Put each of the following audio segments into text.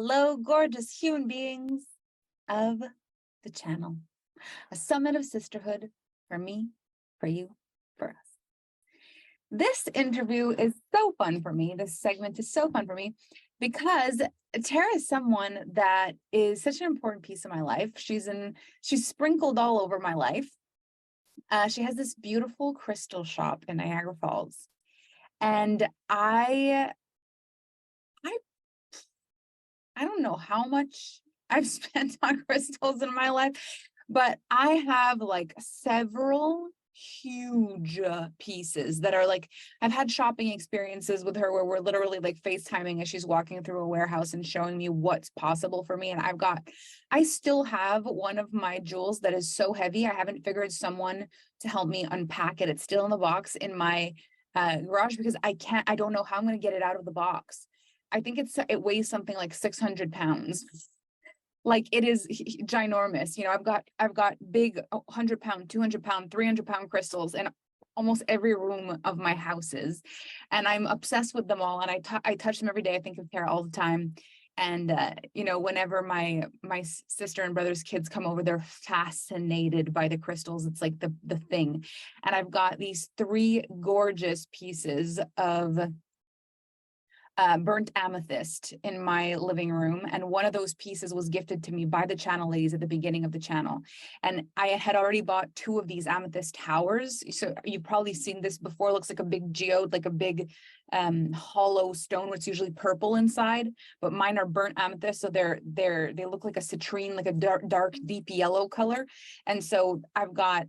Hello, gorgeous human beings of the channel. A summit of sisterhood for me, for you, for us. This interview is so fun for me. This segment is so fun for me because Tara is someone that is such an important piece of my life. She's sprinkled all over my life. She has this beautiful crystal shop in Niagara Falls. And I don't know how much I've spent on crystals in my life, but I have like several huge pieces that are like, I've had shopping experiences with her where we're literally like FaceTiming as she's walking through a warehouse and showing me what's possible for me. And I still have one of my jewels that is so heavy. I haven't figured someone to help me unpack it. It's still in the box in my garage because I don't know how I'm going to get it out of the box. I think it weighs something like 600 pounds. Like it is ginormous. You know, I've got big 100-pound, 200-pound, 300-pound crystals in almost every room of my houses. And I'm obsessed with them all. And I touch them every day. I think of Tara all the time. And, you know, whenever my sister and brother's kids come over, they're fascinated by the crystals. It's like the thing. And I've got these 3 gorgeous pieces of burnt amethyst in my living room, and one of those pieces was gifted to me by the channel ladies at the beginning of the channel. And I had already bought 2 of these amethyst towers, so you've probably seen this before. It looks like a big geode, like a big hollow stone, which is usually purple inside, but mine are burnt amethyst, so they look like a citrine, like a dark deep yellow color. And so I've got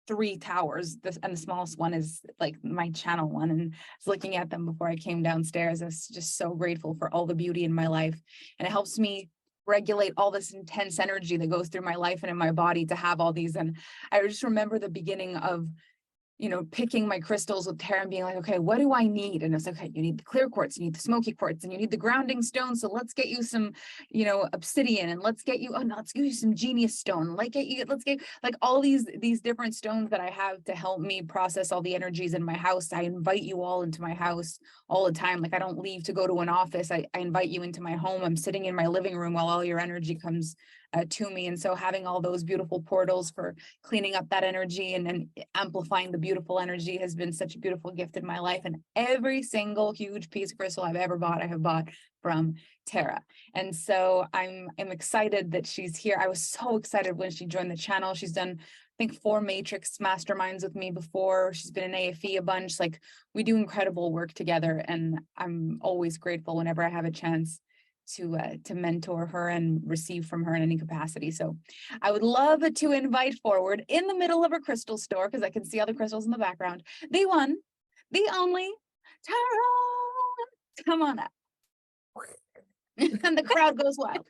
3 towers, and the smallest one is like my channel one. And I was looking at them before I came downstairs. I was just so grateful for all the beauty in my life, and it helps me regulate all this intense energy that goes through my life and in my body to have all these. And I just remember the beginning of, you know, picking my crystals with Tara and being like, okay, what do I need? And it's okay, you need the clear quartz, you need the smoky quartz, and you need the grounding stone. So let's get you some, you know, obsidian, and let's get you some genius stone. Let's get like all these different stones that I have to help me process all the energies in my house. I invite you all into my house all the time. Like I don't leave to go to an office. I invite you into my home. I'm sitting in my living room while all your energy comes to me. And so having all those beautiful portals for cleaning up that energy and amplifying the beautiful energy has been such a beautiful gift in my life. And every single huge piece of crystal I've ever bought, I have bought from Tara. And so I'm excited that she's here. I was so excited when she joined the channel. She's done, I think, 4 matrix masterminds with me before. She's been in AFE a bunch. Like, we do incredible work together, and I'm always grateful whenever I have a chance to mentor her and receive from her in any capacity. So I would love to invite forward, in the middle of a crystal store, because I can see all the crystals in the background, the one, the only Tara. Come on up. And the crowd goes wild.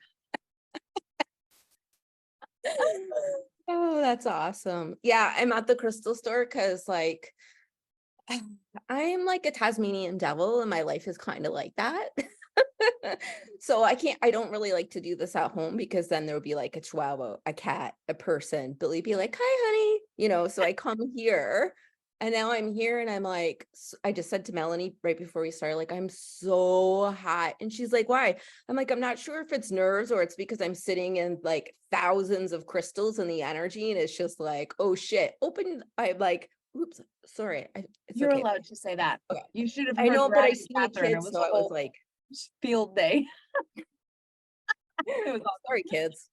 Oh, that's awesome. Yeah, I'm at the crystal store because like I'm like a Tasmanian devil, and my life is kind of like that. So I don't really like to do this at home, because then there would be like a chihuahua, a cat, a person. Billy be like, hi, honey, you know, so I come here, and now I'm here, and I'm like, I just said to Melanie right before we started, like, I'm so hot. And she's like, why? I'm like, I'm not sure if it's nerves or it's because I'm sitting in like thousands of crystals and the energy. And it's just like, oh shit, I'm like, oops, sorry. You're okay. allowed to say that. Okay. You should have I heard know, but I Riley see the Catherine. It kids, was so a I was whole like, field day. it was all, sorry, kids.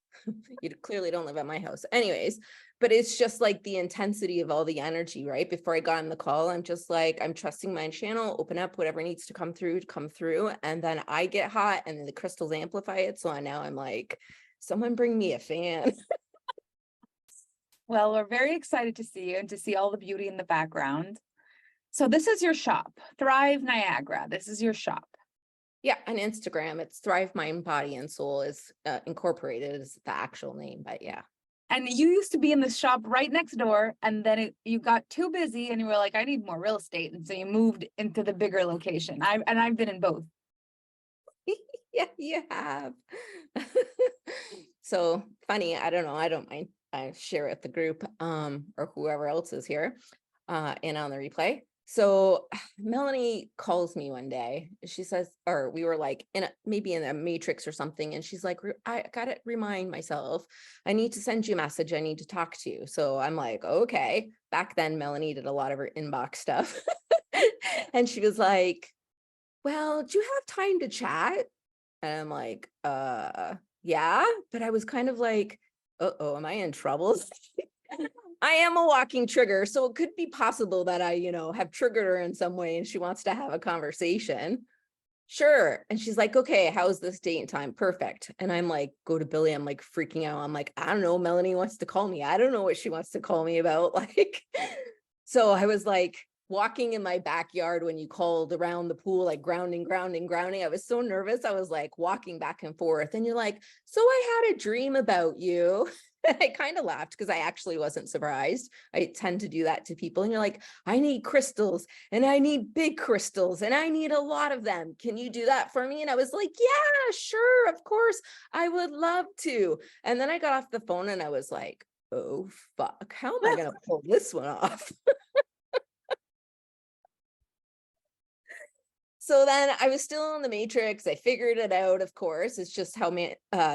You clearly don't live at my house. Anyways, but it's just like the intensity of all the energy, right? Before I got on the call, I'm just like, I'm trusting my channel, open up whatever needs to come through. And then I get hot, and then the crystals amplify it. So now I'm like, someone bring me a fan. Well, we're very excited to see you and to see all the beauty in the background. So this is your shop, Thrive Niagara. This is your shop. Yeah, on Instagram, it's Thrive Mind, Body, and Soul is incorporated as the actual name, but yeah. And you used to be in the shop right next door, and then you got too busy, and you were like, I need more real estate, and so you moved into the bigger location. I've been in both. Yeah, you have. So funny. I don't know. I don't mind. I share it with the group or whoever else is here and on the replay. So Melanie calls me one day. She says, or we were like maybe in a matrix or something. And she's like, I got to remind myself, I need to send you a message. I need to talk to you. So I'm like, okay. Back then, Melanie did a lot of her inbox stuff. And she was like, well, do you have time to chat? And I'm like, yeah. But I was kind of like, uh-oh, am I in trouble? I am a walking trigger, so it could be possible that I, have triggered her in some way and she wants to have a conversation. Sure. And she's like, okay, how's this date and time? Perfect. And I'm like, go to Billy. I'm like freaking out. I'm like, I don't know. Melanie wants to call me. I don't know what she wants to call me about. Like, so I was like walking in my backyard when you called around the pool, like grounding. I was so nervous. I was like walking back and forth. And you're like, so I had a dream about you. I kind of laughed because I actually wasn't surprised. I tend to do that to people. And you're like, I need crystals and I need big crystals and I need a lot of them. Can you do that for me? And I was like, yeah, sure. Of course. I would love to. And then I got off the phone and I was like, oh, fuck. How am I going to pull this one off? So then I was still in the matrix. I figured it out, of course. It's just how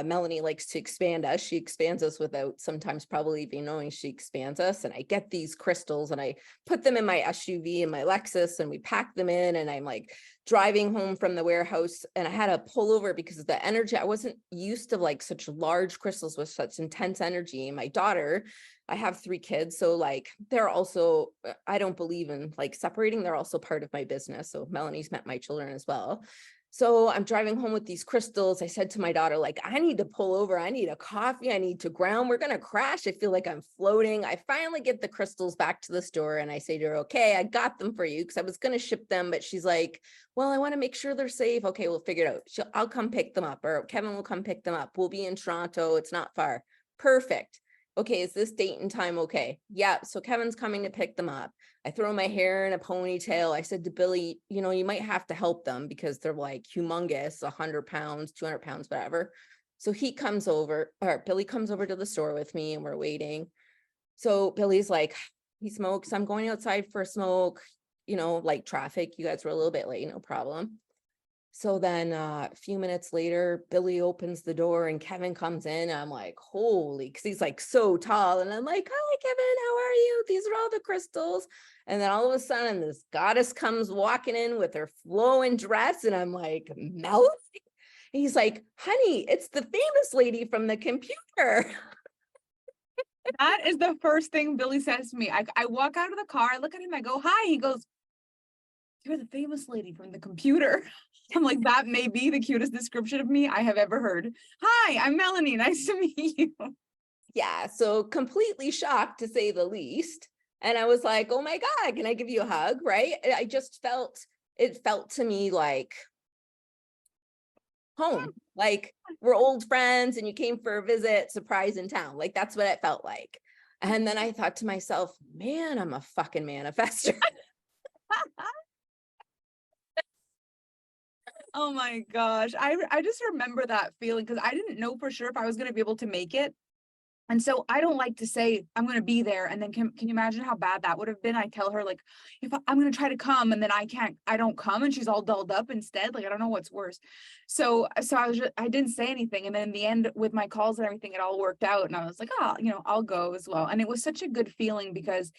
Melanie likes to expand us. She expands us without sometimes probably even knowing she expands us. And I get these crystals and I put them in my SUV and my Lexus and we pack them in. And I'm like driving home from the warehouse and I had to pull over because of the energy. I wasn't used to like such large crystals with such intense energy. And my daughter, I have 3 kids. So like, they're also, I don't believe in like separating. They're also part of my business. So Melanie's met my children as well. So I'm driving home with these crystals. I said to my daughter, like, I need to pull over. I need a coffee. I need to ground. We're going to crash. I feel like I'm floating. I finally get the crystals back to the store and I say to her, okay, I got them for you because I was going to ship them. But she's like, well, I want to make sure they're safe. Okay, we'll figure it out. I'll come pick them up or Kevin will come pick them up. We'll be in Toronto. It's not far. Perfect. Okay, is this date and time okay? Yeah, so Kevin's coming to pick them up. I throw my hair in a ponytail. I said to Billy, you might have to help them because they're like humongous, 100 pounds, 200 pounds, whatever. So he comes over, or Billy comes over to the store with me and we're waiting. So Billy's like, he smokes. I'm going outside for a smoke, like traffic. You guys were a little bit late, no problem. So then a few minutes later, Billy opens the door and Kevin comes in. I'm like, holy, because he's like so tall. And I'm like, hi, Kevin, how are you? These are all the crystals. And then all of a sudden, this goddess comes walking in with her flowing dress. And I'm like, Melanie? He's like, honey, it's the famous lady from the computer. That is the first thing Billy says to me. I walk out of the car, I look at him, I go, hi. He goes, you're the famous lady from the computer. I'm like, that may be the cutest description of me I have ever heard. Hi, I'm Melanie. Nice to meet you. Yeah, so completely shocked to say the least. And I was like, oh my God, can I give you a hug? Right. I just it felt to me like home, like we're old friends and you came for a visit, surprise in town. Like that's what it felt like. And then I thought to myself, man, I'm a fucking manifestor. Oh my gosh. I just remember that feeling because I didn't know for sure if I was going to be able to make it. And so I don't like to say I'm going to be there. And then can you imagine how bad that would have been? I tell her like, if I'm going to try to come and then I don't come and she's all dulled up instead. Like, I don't know what's worse. So I didn't say anything. And then in the end with my calls and everything, it all worked out. And I was like, oh, I'll go as well. And it was such a good feeling because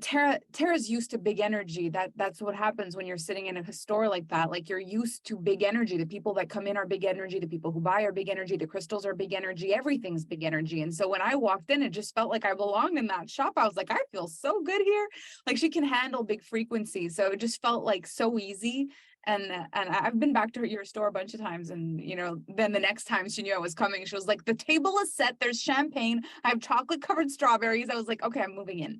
Tara's used to big energy. That's what happens when you're sitting in a store like that. Like you're used to big energy. The people that come in are big energy. The people who buy are big energy. The crystals are big energy. Everything's big energy. And so when I walked in, it just felt like I belonged in that shop. I was like, I feel so good here. Like she can handle big frequencies. So it just felt like so easy. And I've been back to your store a bunch of times. And, then the next time she knew I was coming, she was like, the table is set. There's champagne. I have chocolate covered strawberries. I was like, okay, I'm moving in.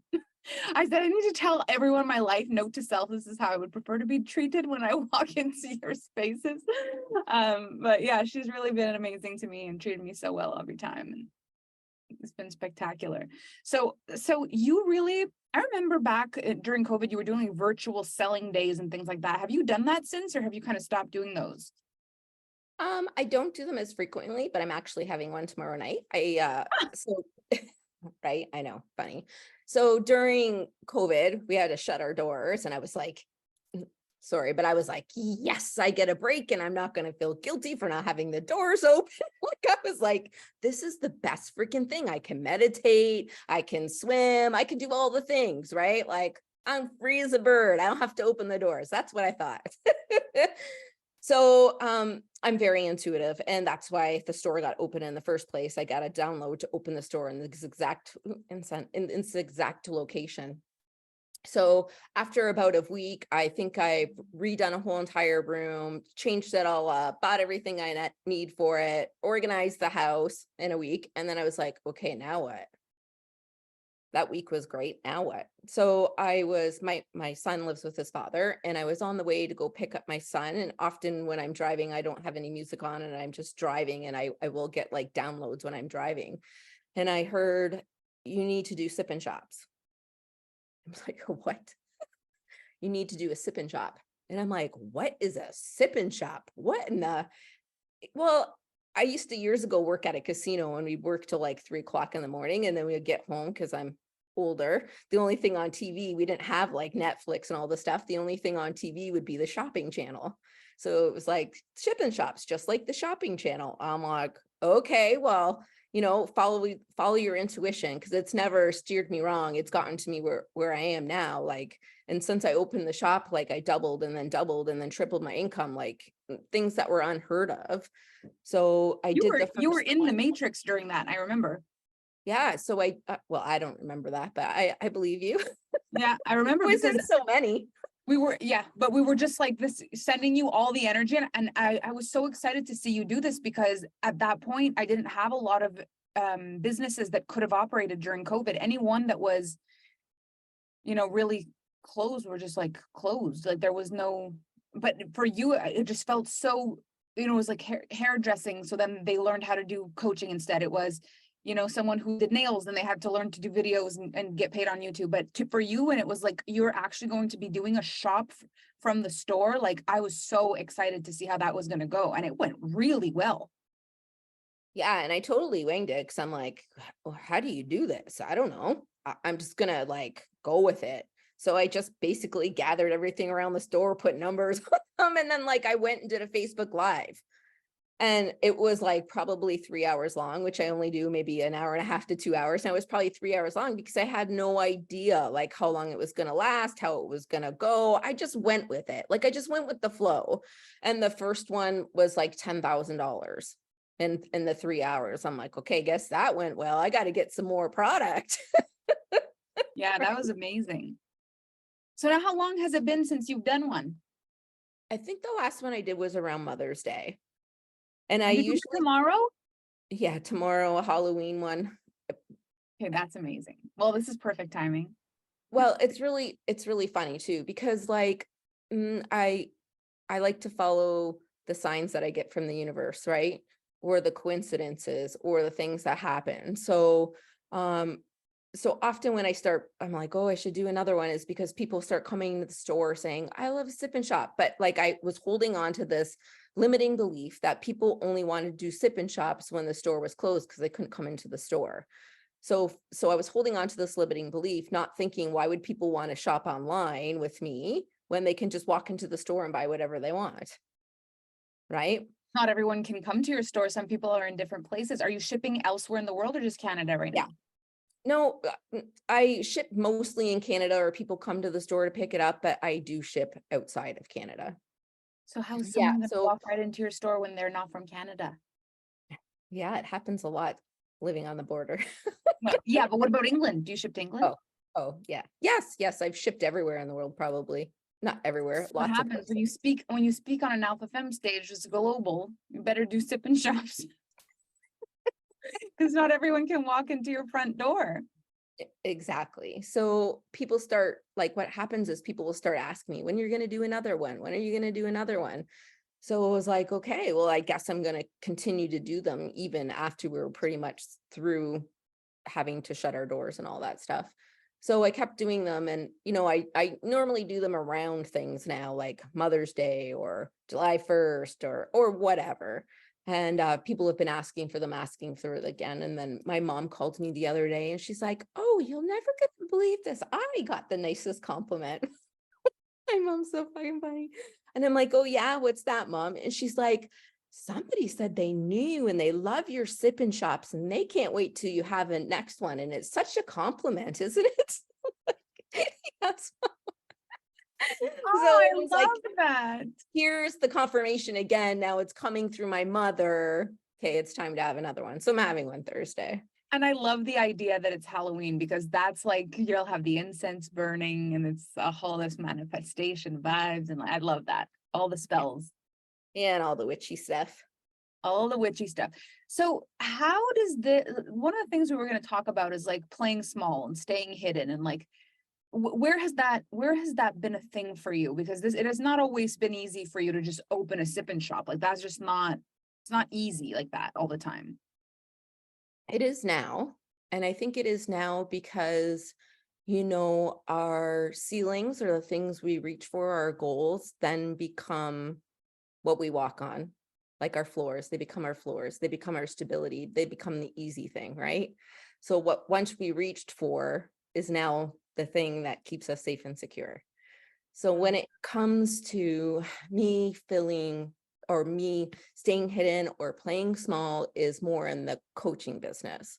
I said, I need to tell everyone in my life, note to self, this is how I would prefer to be treated when I walk into your spaces. But yeah, she's really been amazing to me and treated me so well every time. And it's been spectacular. So you really, I remember back during COVID, you were doing virtual selling days and things like that. Have you done that since, or have you kind of stopped doing those? I don't do them as frequently, but I'm actually having one tomorrow night. So right? I know, funny. So during COVID, we had to shut our doors, and I was like, sorry, but I was like, yes, I get a break and I'm not going to feel guilty for not having the doors open. Like, I was like, this is the best freaking thing. I can meditate, I can swim, I can do all the things, right? Like, I'm free as a bird. I don't have to open the doors. That's what I thought. So I'm very intuitive, and that's why the store got open in the first place. I got a download to open the store in this exact location. So after about a week, I think I've redone a whole entire room, changed it all up, bought everything I need for it, organized the house in a week. And then I was like, okay, now what? That week was great. Now what? So I was, my son lives with his father, and I was on the way to go pick up my son. And often when I'm driving, I don't have any music on and I'm just driving, and I will get like downloads when I'm driving. And I heard, you need to do sip and shops. I was like, what? You need to do a sip and shop. And I'm like, what is a sip and shop? What in the, well, I used to years ago work at a casino, and we worked till like 3 o'clock in the morning, and then we'd get home because I'm older. The only thing on TV, we didn't have like Netflix and all the stuff. The only thing on TV would be the shopping channel. So it was like sip and shops, just like the shopping channel. I'm like, okay, well, follow your intuition, because it's never steered me wrong. It's gotten to me where I am now. Like, and since I opened the shop, like I doubled and then tripled my income, like things that were unheard of. So I did the You were first in the one. Matrix during that, I remember. Yeah. So well, I don't remember that, but I believe you. Yeah, I remember Was because in so many. but we were just like this, sending you all the energy. And I was so excited to see you do this, because at that point I didn't have a lot of businesses that could have operated during COVID. Anyone that was, really closed were just like closed. Like there was no, but for you, it just felt so, it was like hairdressing. So then they learned how to do coaching instead. It was, someone who did nails, and they had to learn to do videos and get paid on YouTube. But for you, and it was like, you're actually going to be doing a shop from the store. Like I was so excited to see how that was going to go. And it went really well. Yeah. And I totally winged it, because I'm like, well, how do you do this? I don't know. I'm just going to like go with it. So I just basically gathered everything around the store, put numbers on them, and then like I went and did a Facebook Live. And it was like probably 3 hours long, which I only do maybe an hour and a half to 2 hours. And it was probably 3 hours long because I had no idea like how long it was going to last, how it was going to go. I just went with it. Like I just went with the flow. And the first one was like $10,000 in the 3 hours. I'm like, okay, guess that went well. I got to get some more product. Yeah, that was amazing. So now how long has it been since you've done one? I think the last one I did was around Mother's Day. And I You do it usually, tomorrow? yeah, tomorrow, a Halloween one. Okay, that's amazing. Well, this is perfect timing. Well, it's really funny too, because like I like to follow the signs that I get from the universe, right? Or the coincidences or the things that happen. So often when I'm like, oh, I should do another one, is because people start coming to the store saying, I love a sip and shop. But like I was holding on to this limiting belief that people only wanted to do sip and shops when the store was closed because they couldn't come into the store. So I was holding on to this limiting belief, not thinking, why would people want to shop online with me when they can just walk into the store and buy whatever they want? Right? Not everyone can come to your store. Some people are in different places. Are you shipping elsewhere in the world or just Canada right Yeah. now? No, I ship mostly in Canada, or people come to the store to pick it up, but I do ship outside of Canada. So how's Yeah. someone gonna So walk right into your store when they're not from Canada? yeah, it happens a lot living on the border. Well, yeah, but what about England? Do you ship to England? Oh, yeah. Yes. I've shipped everywhere in the world, probably. Not everywhere, What lots of happens places. when you speak on an Alpha Femme stage, it's global. You better do sip and shops. Because not everyone can walk into your front door. Exactly. So people start, like, what happens is people will start asking me, when you're going to do another one? When are you going to do another one? So it was like, okay, well, I guess I'm going to continue to do them even after we were pretty much through having to shut our doors and all that stuff. So I kept doing them. And, I normally do them around things now, like Mother's Day or July 1st or whatever. And people have been asking for them, asking for it again. And then my mom called me the other day and she's like, oh, you'll never get to believe this. I got the nicest compliment. My mom's so fucking funny. And I'm like, oh yeah, what's that, Mom? And she's like, somebody said they knew you and they love your sip-in shops and they can't wait till you have a next one. And it's such a compliment, isn't it? Yes. Oh, So I it was like, love that. here's the confirmation again. Now it's coming through my mother. Okay, it's time to have another one. So I'm having one Thursday. And I love the idea that it's Halloween, because that's like, you'll have the incense burning and it's a whole this manifestation vibes. And I love that. All the spells, And all the witchy stuff. all the witchy stuff. So how does one of the things we were going to talk about is like playing small and staying hidden, and like, where has that been a thing for you? Because it has not always been easy for you to just open a sip-in shop. Like that's just not, it's not easy like that all the time. It is now. And I think it is now because, our ceilings or the things we reach for, our goals, then become what we walk on, like our floors. They become our floors. They become our stability. They become the easy thing, right? So what once we reached for is now the thing that keeps us safe and secure. So when it comes to me feeling or me staying hidden or playing small is more in the coaching business.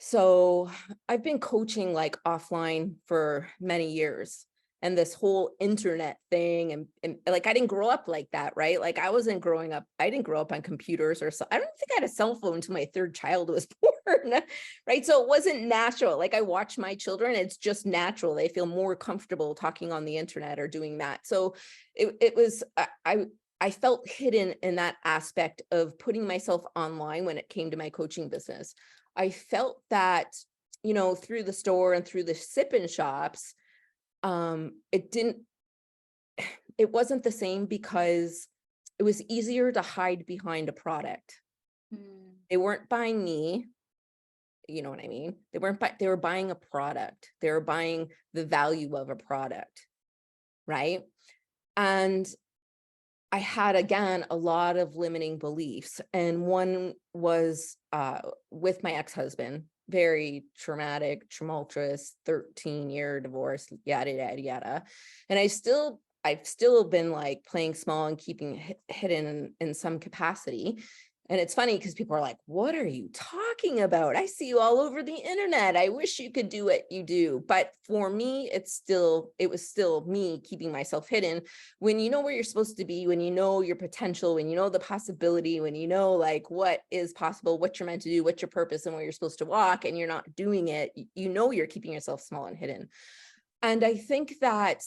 So I've been coaching like offline for many years, and this whole internet thing and like I didn't grow up like that, right? Like I didn't grow up on computers or so. I don't think I had a cell phone until my third child was born, right? So it wasn't natural. Like I watch my children, it's just natural. They feel more comfortable talking on the internet or doing that. So it was I felt hidden in that aspect of putting myself online when it came to my coaching business. I felt that, through the store and through the sip-in shops, it wasn't the same because it was easier to hide behind a product. They weren't buying me, you know what I mean? They were buying a product. They were buying the value of a product, right? And I had, again, a lot of limiting beliefs. And one was with my ex-husband, very traumatic, tumultuous, 13-year divorce, yada, yada, yada. And I've still been like playing small and keeping hidden in some capacity. And it's funny because people are like, what are you talking about? I see you all over the internet. I wish you could do what you do. But for me, it was still me keeping myself hidden. When you know where you're supposed to be, when you know your potential, when you know the possibility, when you know like what is possible, what you're meant to do, what's your purpose and where you're supposed to walk, and you're not doing it, you're keeping yourself small and hidden. And I think that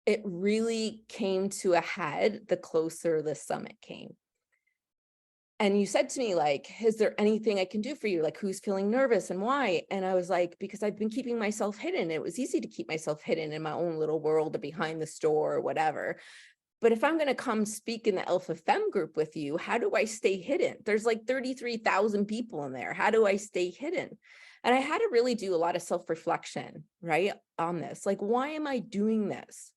it really came to a head the closer the summit came. And you said to me, like, is there anything I can do for you? Like, who's feeling nervous and why? And I was like, because I've been keeping myself hidden. It was easy to keep myself hidden in my own little world or behind the store or whatever. But if I'm going to come speak in the Alpha Femme group with you, how do I stay hidden? There's like 33,000 people in there. How do I stay hidden? And I had to really do a lot of self-reflection, right, on this. Like, why am I doing this?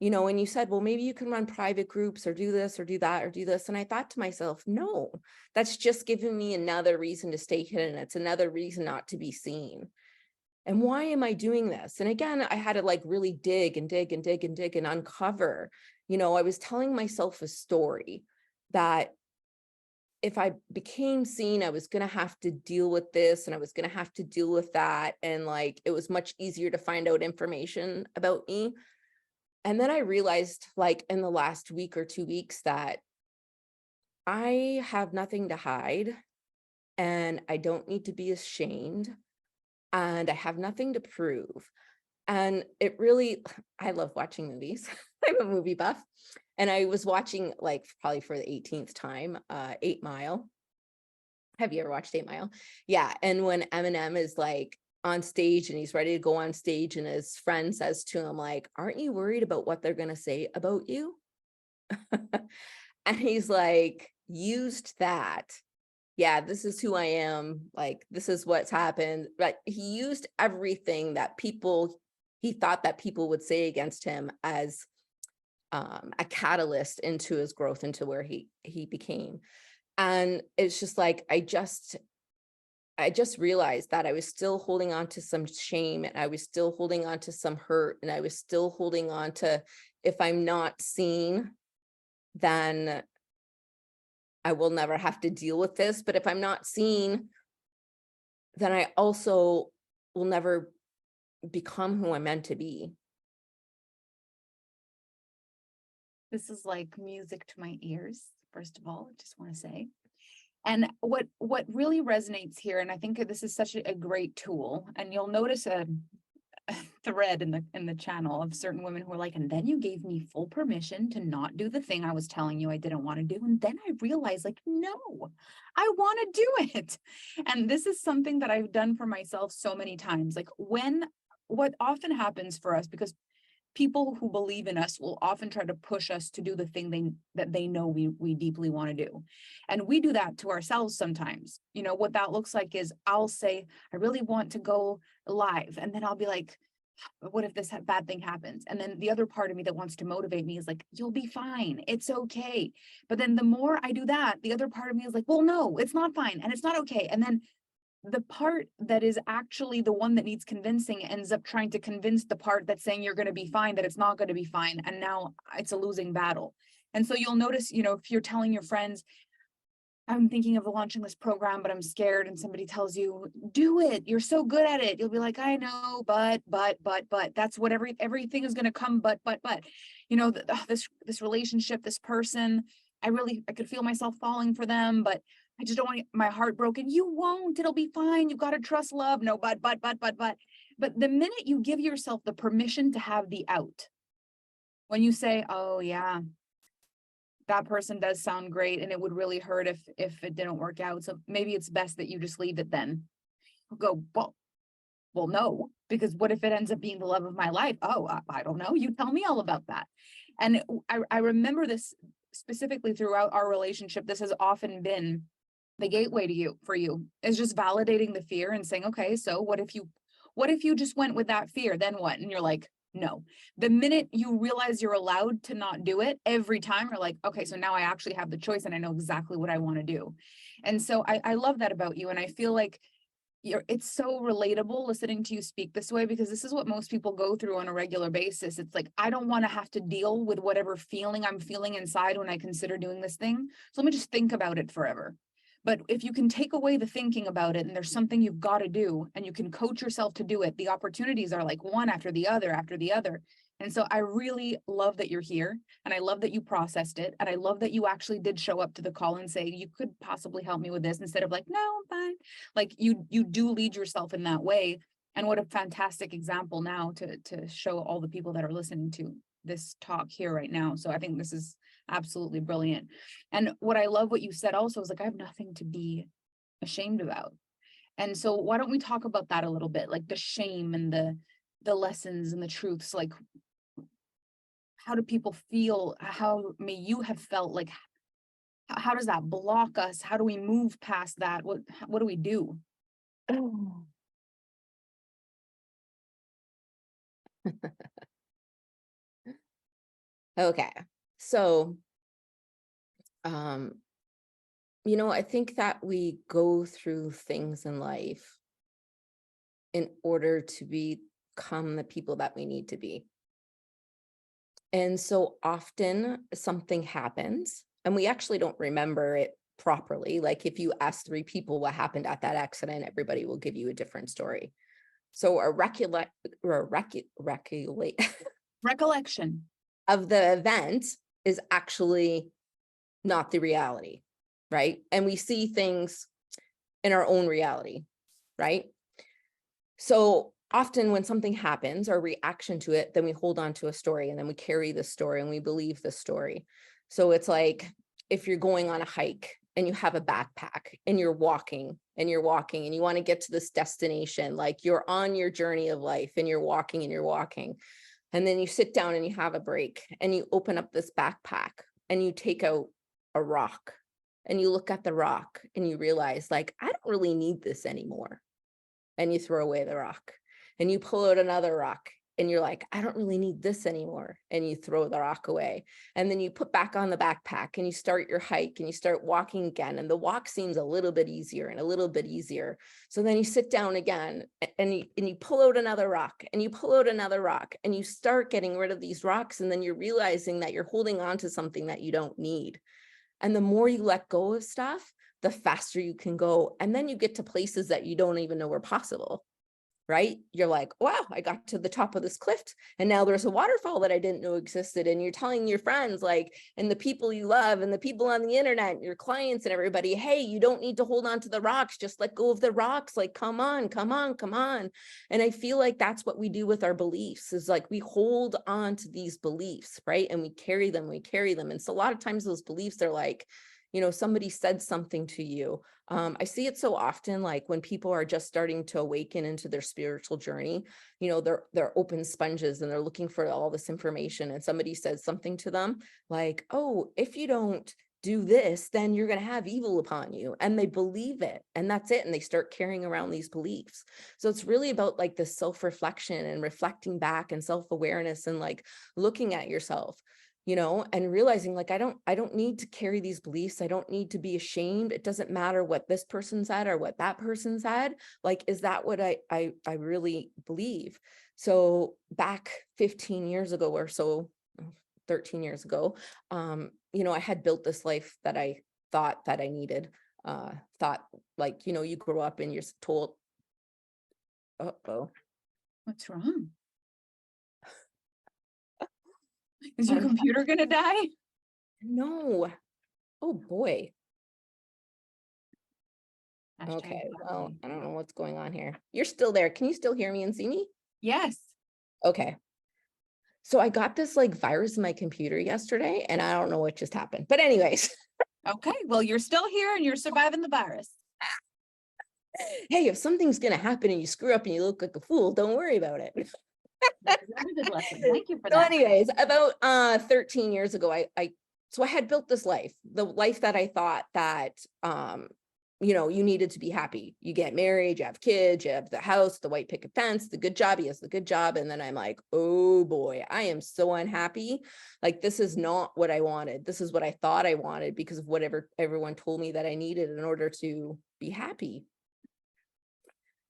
And you said, well, maybe you can run private groups or do this or do that or do this. And I thought to myself, no, that's just giving me another reason to stay hidden. It's another reason not to be seen. And why am I doing this? And again, I had to like really dig and dig and dig and dig and uncover. I was telling myself a story that if I became seen, I was going to have to deal with this and I was going to have to deal with that. And like, it was much easier to find out information about me. And then I realized like in the last week or 2 weeks that I have nothing to hide and I don't need to be ashamed and I have nothing to prove. And it really, I love watching movies. I'm a movie buff. And I was watching like probably for the 18th time, 8 Mile. Have you ever watched 8 Mile? Yeah. And when Eminem is like on stage and he's ready to go on stage and his friend says to him, like, aren't you worried about what they're going to say about you? And he's like, used that. Yeah, this is who I am. Like, this is what's happened. But he used everything that he thought that people would say against him as a catalyst into his growth, into where he became. And it's just like, I just realized that I was still holding on to some shame, and I was still holding on to some hurt, and I was still holding on to, if I'm not seen, then I will never have to deal with this. But if I'm not seen, then I also will never become who I'm meant to be. This is like music to my ears, first of all, I just want to say. And what really resonates here, and I think this is such a great tool, and you'll notice a thread in the channel of certain women who are like, and then you gave me full permission to not do the thing I was telling you I didn't want to do. And then I realized, like, no, I want to do it. And this is something that I've done for myself so many times. Like, what often happens for us, because people who believe in us will often try to push us to do the thing that they know we deeply want to do. And we do that to ourselves sometimes. You know, what that looks like is, I'll say, I really want to go live. And then I'll be like, what if this bad thing happens? And then the other part of me that wants to motivate me is like, you'll be fine. It's okay. But then the more I do that, the other part of me is like, well, no, it's not fine. And it's not okay. And then the part that is actually the one that needs convincing ends up trying to convince the part that's saying you're going to be fine that it's not going to be fine. And now it's a losing battle. And so you'll notice, you know, if you're telling your friends, I'm thinking of launching this program, but I'm scared, and somebody tells you, do it, you're so good at it. You'll be like, I know, but that's what everything is going to come. But, you know, this relationship, this person, I could feel myself falling for them, but I just don't want my heart broken. You won't, it'll be fine. You got to trust love. No, but the minute you give yourself the permission to have the out, when you say, oh yeah, that person does sound great, and it would really hurt if it didn't work out. So maybe it's best that you just leave it then. I'll go, well, no, because what if it ends up being the love of my life? Oh, I don't know. You tell me all about that. And I remember this specifically throughout our relationship. This has often been the gateway for you is just validating the fear and saying, okay, so what if you just went with that fear? Then what? And you're like, no. The minute you realize you're allowed to not do it every time, you're like, okay, so now I actually have the choice and I know exactly what I want to do. And so I love that about you. And I feel like it's so relatable listening to you speak this way, because this is what most people go through on a regular basis. It's like, I don't want to have to deal with whatever feeling I'm feeling inside when I consider doing this thing. So let me just think about it forever. But if you can take away the thinking about it, and there's something you've got to do, and you can coach yourself to do it, the opportunities are like one after the other after the other. And so I really love that you're here, and I love that you processed it. And I love that you actually did show up to the call and say, you could possibly help me with this, instead of like, no, I'm fine. Like you do lead yourself in that way. And what a fantastic example now to show all the people that are listening to this talk here right now. So I think this is absolutely brilliant. And what I love what you said also is like, I have nothing to be ashamed about. And so why don't we talk about that a little bit, like the shame and the lessons and the truths, like how do people feel? How may you have felt? Like, how does that block us? How do we move past that? What do we do? Oh. Okay. So, you know, I think that we go through things in life in order to become the people that we need to be. And so often something happens and we actually don't remember it properly. Like if you ask 3 people what happened at that accident, everybody will give you a different story. So a Recollection. of the event is actually not the reality, right? And we see things in our own reality, right? So often when something happens, our reaction to it, then we hold on to a story, and then we carry the story and we believe the story. So it's like if you're going on a hike and you have a backpack and you're walking and you want to get to this destination, like you're on your journey of life and you're walking. And then you sit down and you have a break and you open up this backpack and you take out a rock and you look at the rock and you realize, like, I don't really need this anymore. And you throw away the rock and you pull out another rock and you're like, I don't really need this anymore. And you throw the rock away. And then you put back on the backpack and you start your hike and you start walking again. And the walk seems a little bit easier and a little bit easier. So then you sit down again and you pull out another rock and you pull out another rock and you start getting rid of these rocks. And then you're realizing that you're holding on to something that you don't need. And the more you let go of stuff, the faster you can go. And then you get to places that you don't even know were possible, right? You're like, wow, I got to the top of this cliff and now there's a waterfall that I didn't know existed. And you're telling your friends, like, and the people you love and the people on the internet, your clients and everybody, hey, you don't need to hold on to the rocks. Just let go of the rocks. Like, come on, come on, come on. And I feel like that's what we do with our beliefs, is like we hold on to these beliefs, right? And we carry them. And so a lot of times those beliefs are like, you know, somebody said something to you. I see it so often, like when people are just starting to awaken into their spiritual journey, you know, they're open sponges and they're looking for all this information. And somebody says something to them like, oh, if you don't do this, then you're going to have evil upon you. And they believe it. And that's it. And they start carrying around these beliefs. So it's really about like this self-reflection and reflecting back and self-awareness and like looking at yourself, you know, and realizing like, I don't need to carry these beliefs. I don't need to be ashamed. It doesn't matter what this person said or what that person said. Like, is that what I really believe? So back 15 years ago or so, 13 years ago, you know, I had built this life that I thought that I needed, thought like, you know, you grow up and you're told, uh-oh. What's wrong? Is your computer gonna die? No. Oh boy. Okay, Hashtag well, family. I don't know what's going on here. You're still there. Can you still hear me and see me? Yes. Okay. So I got this like virus in my computer yesterday and I don't know what just happened. But anyways, Okay, well, you're still here and you're surviving the virus. hey, if something's going to happen and you screw up and you look like a fool, don't worry about it. That's a good lesson. Thank you for So that. anyways, about 13 years ago, I had built this life, the life that I thought that you know, you needed to be happy. You get married, you have kids, you have the house, the white picket fence, the good job. He has the good job. And then I'm like, oh boy, I am so unhappy. Like, this is not what I wanted. This is what I thought I wanted because of whatever everyone told me that I needed in order to be happy.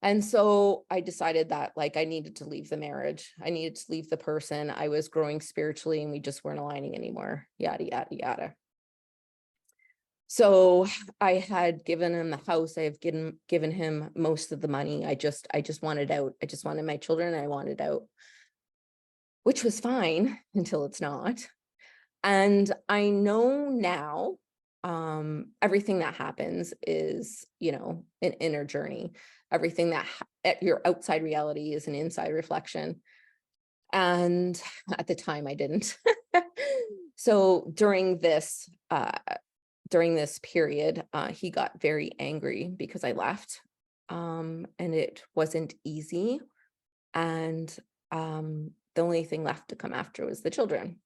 And so I decided that like I needed to leave the marriage. I needed to leave the person. I was growing spiritually and we just weren't aligning anymore. Yada, yada, yada. So I had given him the house. I have given him most of the money. I just wanted out. I just wanted my children. I wanted out, which was fine until it's not. And I know now, everything that happens is, you know, an inner journey. Everything that your outside reality is an inside reflection. And at the time I didn't. So during this period, he got very angry because I left, and it wasn't easy. And the only thing left to come after was the children.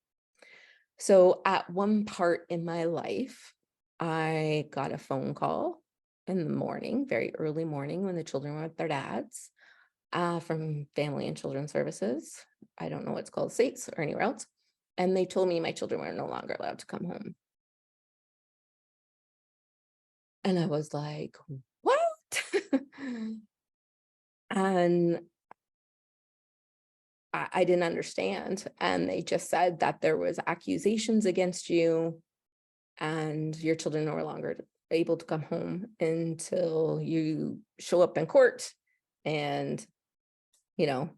So at one part in my life, I got a phone call in the morning, very early morning when the children were with their dads, from Family and Children's Services. I don't know what's called States or anywhere else. And they told me my children were no longer allowed to come home. And I was like, what? And I didn't understand. And they just said that there was accusations against you and your children are no longer able to come home until you show up in court and, you know,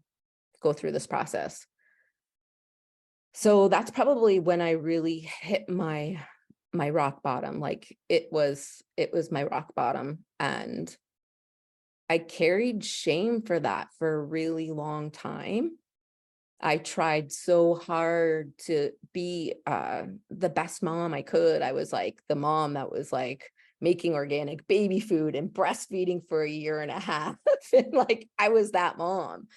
go through this process. So that's probably when I really hit my rock bottom. Like it was my rock bottom. And I carried shame for that for a really long time. I tried so hard to be the best mom I could. I was like the mom that was like making organic baby food and breastfeeding for a year and a half. And like, I was that mom.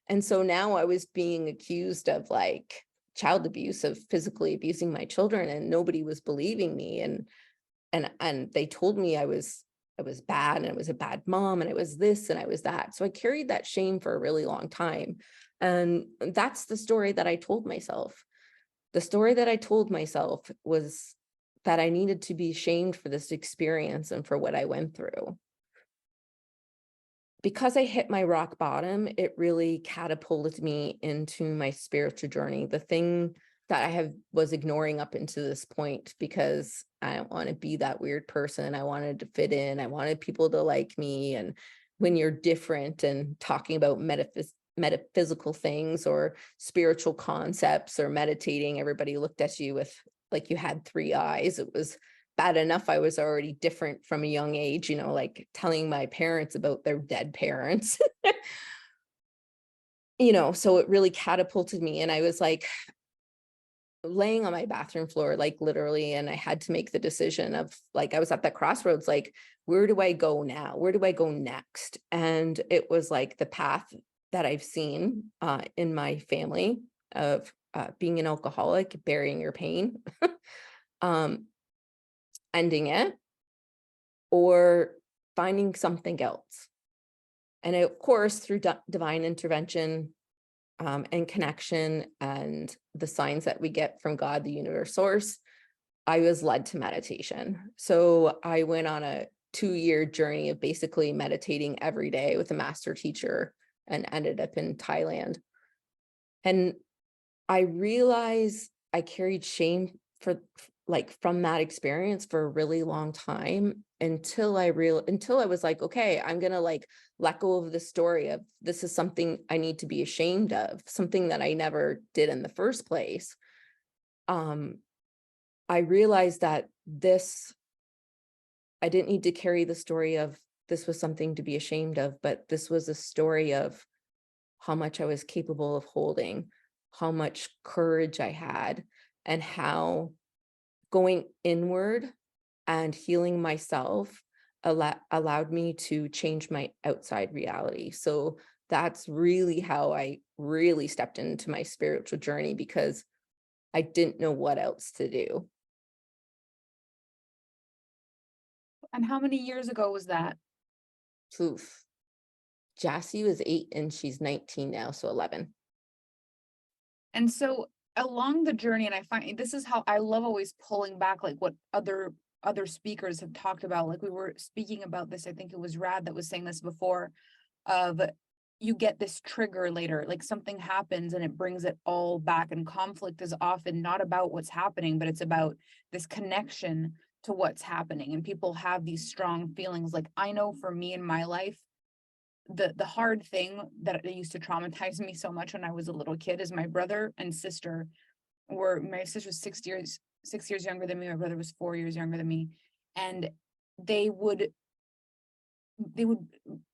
And so now I was being accused of like child abuse, of physically abusing my children, and nobody was believing me. And they told me I was bad and I was a bad mom and I was this and I was that. So I carried that shame for a really long time. And that's the story that I told myself. The story that I told myself was that I needed to be shamed for this experience and for what I went through. Because I hit my rock bottom, it really catapulted me into my spiritual journey. The thing that I was ignoring up until this point, because I don't want to be that weird person. I wanted to fit in. I wanted people to like me. And when you're different and talking about metaphysical things or spiritual concepts or meditating, everybody looked at you with like you had three eyes. It was bad enough I was already different from a young age, like telling my parents about their dead parents. So it really catapulted me. And I was like laying on my bathroom floor, like literally, and I had to make the decision of like, I was at that crossroads, like, where do I go now? Where do I go next? And it was like the path that I've seen in my family of being an alcoholic, burying your pain, ending it, or finding something else. And of course, through divine intervention and connection and the signs that we get from God, the universe source, I was led to meditation. So I went on a 2-year journey of basically meditating every day with a master teacher and ended up in Thailand. And I realized I carried shame from that experience for a really long time until I was like, okay, I'm going to like let go of the story of this is something I need to be ashamed of, something that I never did in the first place. I realized that I didn't need to carry the story of this was something to be ashamed of, but this was a story of how much I was capable of holding, how much courage I had, and how going inward and healing myself allowed me to change my outside reality. So that's really how I really stepped into my spiritual journey, because I didn't know what else to do. And how many years ago was that? Oof. Jassy was 8 and she's 19 now, so 11. And so along the journey, and I find this is how I love always pulling back, like what other speakers have talked about. Like we were speaking about this, I think it was Rad that was saying this before, of you get this trigger later, like something happens and it brings it all back. And conflict is often not about what's happening, but it's about this connection to what's happening. And people have these strong feelings. Like I know for me in my life, the hard thing that used to traumatize me so much when I was a little kid is my brother and sister my sister was 6 years younger than me. My brother was 4 years younger than me. And they would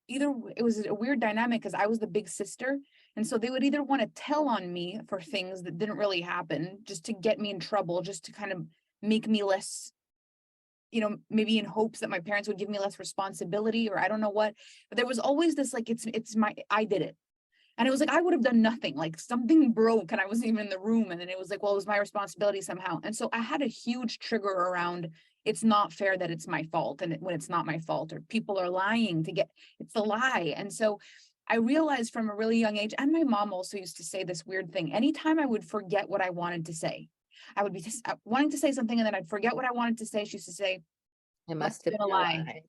either, it was a weird dynamic because I was the big sister. And so they would either want to tell on me for things that didn't really happen, just to get me in trouble, just to kind of make me less, maybe in hopes that my parents would give me less responsibility, or I don't know what. But there was always this, like, I did it. And it was like, I would have done nothing, like something broke and I wasn't even in the room. And then it was like, well, it was my responsibility somehow. And so I had a huge trigger around, it's not fair that it's my fault. And when it's not my fault, or people are lying it's a lie. And so I realized from a really young age, and my mom also used to say this weird thing. Anytime I would forget what I wanted to say, I would be just wanting to say something and then I'd forget what I wanted to say. She used to say, It must must have have been a been a lie. lie.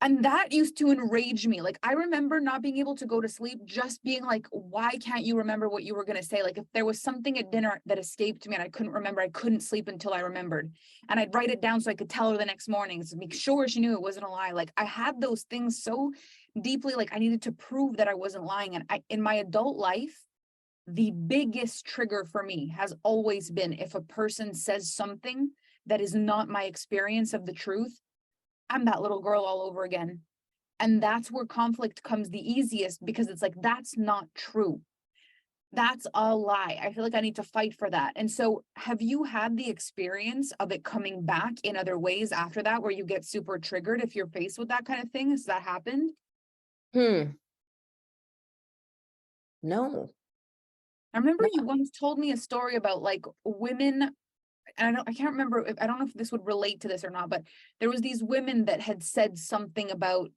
And that used to enrage me. Like, I remember not being able to go to sleep, just being like, why can't you remember what you were going to say? Like, if there was something at dinner that escaped me and I couldn't remember, I couldn't sleep until I remembered. And I'd write it down so I could tell her the next morning to make sure she knew it wasn't a lie. Like, I had those things so deeply, like I needed to prove that I wasn't lying. And in my adult life, the biggest trigger for me has always been if a person says something that is not my experience of the truth. I'm that little girl all over again. And that's where conflict comes the easiest, because it's like, that's not true. That's a lie. I feel like I need to fight for that. And so have you had the experience of it coming back in other ways after that, where you get super triggered if you're faced with that kind of thing? Has that happened? No. I remember No. you once told me a story about like women, and I can't remember, I don't know if this would relate to this or not, but there was these women that had said something about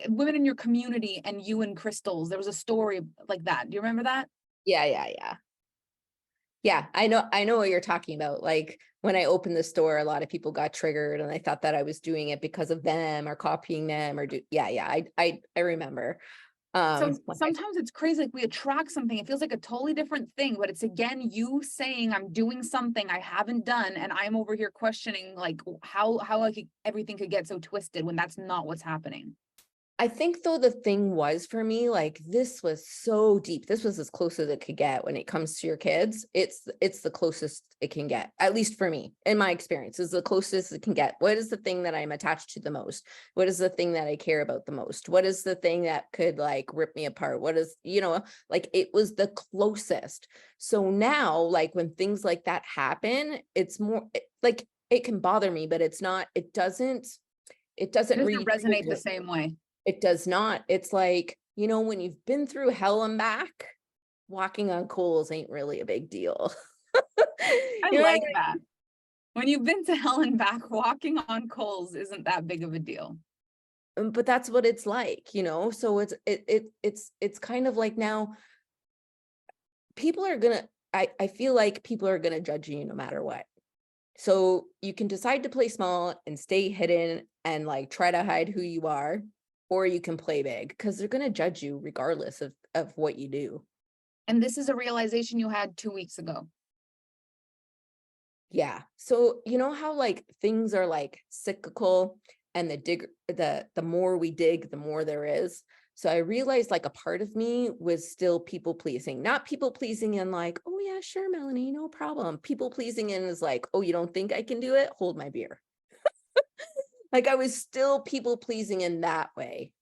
women in your community and you and crystals. There was a story like that. Do you remember that? Yeah, I know what you're talking about. Like when I opened the store, a lot of people got triggered and I thought that I was doing it because of them or copying them or I remember. So Like sometimes it's crazy, like we attract something, it feels like a totally different thing, but it's again you saying I'm doing something I haven't done, and I'm over here questioning like how everything could get so twisted when that's not what's happening. I think though the thing was for me, like this was so deep. This was as close as it could get when it comes to your kids. It's the closest it can get, at least for me, in my experience, is the closest it can get. What is the thing that I'm attached to the most? What is the thing that I care about the most? What is the thing that could like rip me apart? What is, like it was the closest. So now, like when things like that happen, it's more like it can bother me, but it's not, it doesn't It doesn't really resonate the trigger. same way. It does not. It's like, when you've been through hell and back, walking on coals ain't really a big deal. I You know what like that. When you've been to hell and back, walking on coals isn't that big of a deal. But that's what it's like, so it's kind of like now people are gonna, I feel like people are gonna judge you no matter what. So you can decide to play small and stay hidden and like try to hide who you are, or you can play big because they're gonna judge you regardless of what you do. And this is a realization you had 2 weeks ago. Yeah. So you know how like things are like cyclical and the more we dig, the more there is. So I realized like a part of me was still people pleasing, not people pleasing in like, oh yeah, sure, Melanie, no problem. People pleasing in is like, oh, you don't think I can do it? Hold my beer. Like I was still people pleasing in that way.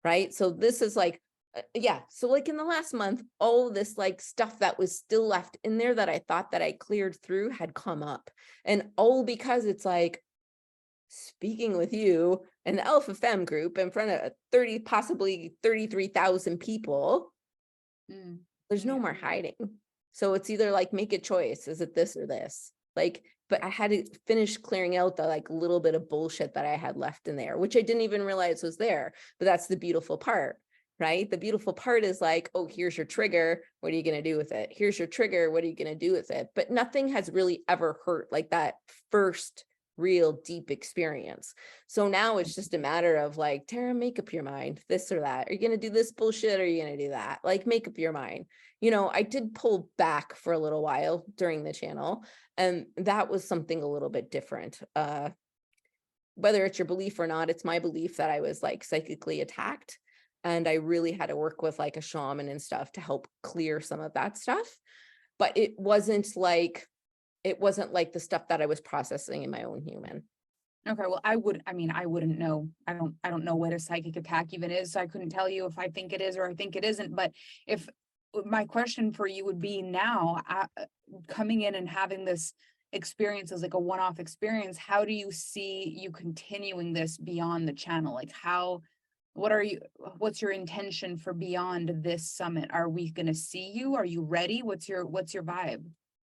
Right. So this is like, yeah. So like in the last month, all this like stuff that was still left in there that I thought that I cleared through had come up. And all because it's like speaking with you, an Alpha Femme group in front of 30, possibly 33,000 people, there's no Yeah. more hiding. So it's either like make a choice. Is it this or this? Like, but I had to finish clearing out the like little bit of bullshit that I had left in there, which I didn't even realize was there. But that's the beautiful part, right? The beautiful part is like, oh, here's your trigger. What are you going to do with it? Here's your trigger. What are you going to do with it? But nothing has really ever hurt like that first real deep experience. So now it's just a matter of like, Tara, make up your mind, this or that. Are you going to do this bullshit? Or are you going to do that? Like, make up your mind. I did pull back for a little while during the channel, and that was something a little bit different. Whether it's your belief or not, it's my belief that I was like psychically attacked. And I really had to work with like a shaman and stuff to help clear some of that stuff. But it wasn't like the stuff that I was processing in my own human. Okay, well, I wouldn't know. I don't know what a psychic attack even is. So I couldn't tell you if I think it is or I think it isn't. But if my question for you would be now, coming in and having this experience as like a one-off experience, how do you see you continuing this beyond the channel? Like what's your intention for beyond this summit? Are we going to see you? Are you ready? What's your vibe?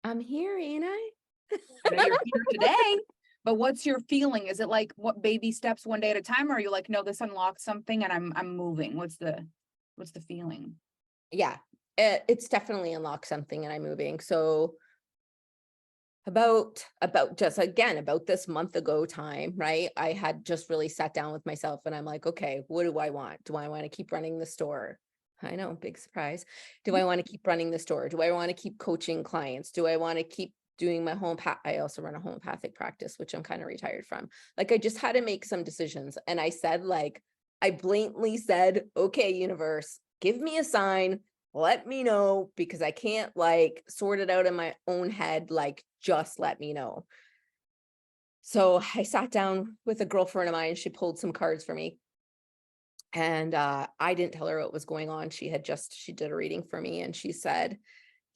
I'm here, ain't I? I know you're here today, but what's your feeling? Is it like what baby steps one day at a time? Or are you like, no, this unlocked something and I'm moving? What's the feeling? Yeah, it's definitely unlocked something and I'm moving. So about just again about this month ago time, right? I had just really sat down with myself and I'm like, okay, what do I want? Do I want to keep running the store? I know, big surprise. Do I want to keep running the store? Do I want to keep coaching clients? Do I want to keep doing my I also run a homeopathic practice, which I'm kind of retired from. Like I just had to make some decisions. And I said, like, I blatantly said, okay, universe, give me a sign, let me know, because I can't like sort it out in my own head. Like, just let me know. So I sat down with a girlfriend of mine. She pulled some cards for me. And I didn't tell her what was going on. She did a reading for me and she said,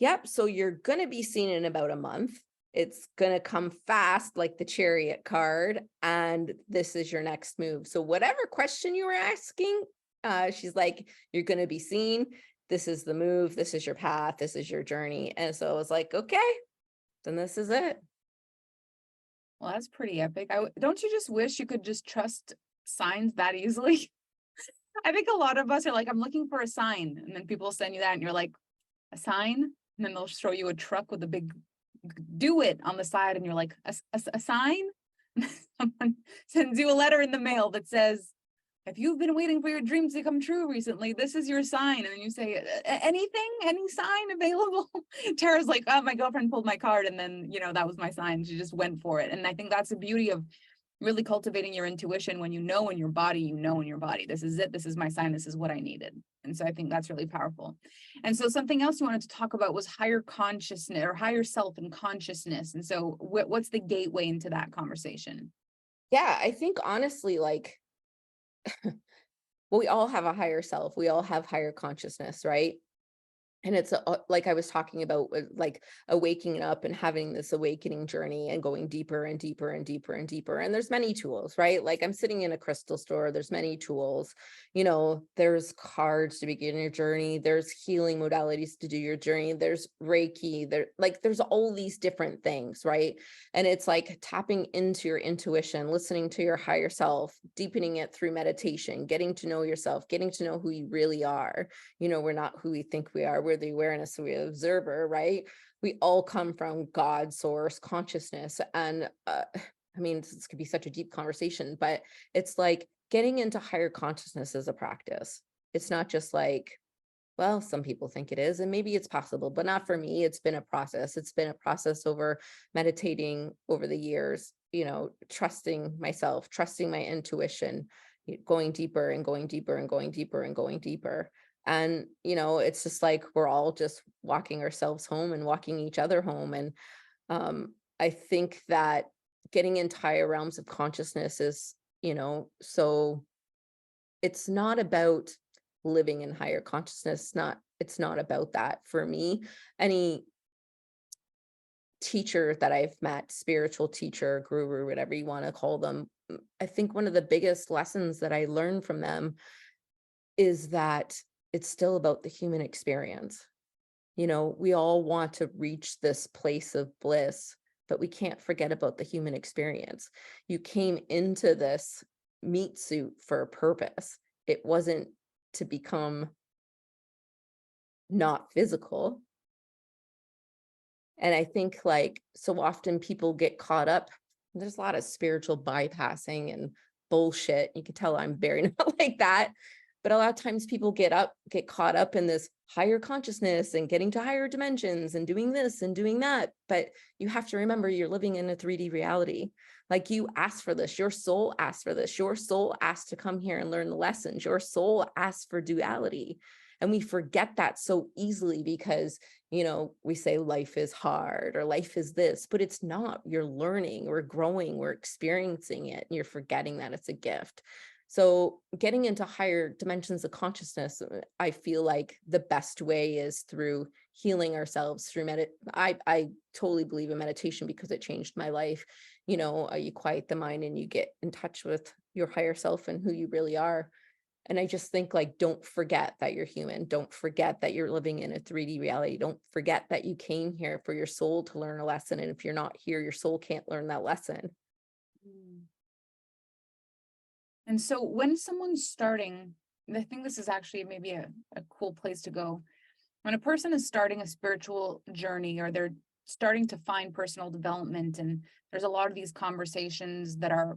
yep, so you're going to be seen in about a month. It's going to come fast like the Chariot card. And this is your next move. So whatever question you were asking, she's like, you're going to be seen. This is the move. This is your path. This is your journey. And so I was like, okay, then this is it. Well, that's pretty epic. Don't you just wish you could just trust signs that easily. I think a lot of us are like, I'm looking for a sign. And then people send you that and you're like, a sign? And then they'll show you a truck with a big "do it" on the side. And you're like, a sign? Someone sends you a letter in the mail that says, if you've been waiting for your dreams to come true recently, this is your sign. And then you say, anything, any sign available? Tara's like, oh, my girlfriend pulled my card. And then, that was my sign. She just went for it. And I think that's the beauty of really cultivating your intuition. When you know in your body, this is it. This is my sign. This is what I needed. And so I think that's really powerful. And so something else you wanted to talk about was higher consciousness or higher self and consciousness. And so what's the gateway into that conversation? Yeah, I think honestly, like, well, we all have a higher self. We all have higher consciousness, right? And it's like I was talking about, like awakening up and having this awakening journey and going deeper and deeper and deeper and deeper. And there's many tools, right? Like I'm sitting in a crystal store. There's many tools, there's cards to begin your journey. There's healing modalities to do your journey. There's Reiki. There's all these different things, right? And it's like tapping into your intuition, listening to your higher self, deepening it through meditation, getting to know yourself, getting to know who you really are. We're not who we think we are. We're the awareness, we're the observer, right? We all come from God, source, consciousness. And this could be such a deep conversation, but it's like getting into higher consciousness is a practice. It's not just like, well, some people think it is, and maybe it's possible, but not for me. It's been a process. It's been a process over meditating over the years, trusting myself, trusting my intuition, going deeper and going deeper and going deeper and going deeper. And, it's just like we're all just walking ourselves home and walking each other home. And I think that getting into higher realms of consciousness is, so it's not about living in higher consciousness. It's not about that for me. Any teacher that I've met, spiritual teacher, guru, whatever you want to call them, I think one of the biggest lessons that I learned from them is that it's still about the human experience. We all want to reach this place of bliss, but we can't forget about the human experience. You came into this meat suit for a purpose. It wasn't to become not physical. And I think like so often people get caught up. There's a lot of spiritual bypassing and bullshit. You can tell I'm very not like that. But a lot of times people get caught up in this higher consciousness and getting to higher dimensions and doing this and doing that. But you have to remember you're living in a 3D reality. Like you asked for this, your soul asked for this, your soul asked to come here and learn the lessons, your soul asked for duality. And we forget that so easily because, we say life is hard or life is this, but it's not. You're learning, we're growing, we're experiencing it, and you're forgetting that it's a gift. So getting into higher dimensions of consciousness, I feel like the best way is through healing ourselves through I totally believe in meditation because it changed my life. You quiet the mind and you get in touch with your higher self and who you really are. And I just think like, don't forget that you're human. Don't forget that you're living in a 3D reality. Don't forget that you came here for your soul to learn a lesson. And if you're not here, your soul can't learn that lesson. And so when someone's starting, I think this is actually maybe a cool place to go. When a person is starting a spiritual journey or they're starting to find personal development, and there's a lot of these conversations that are,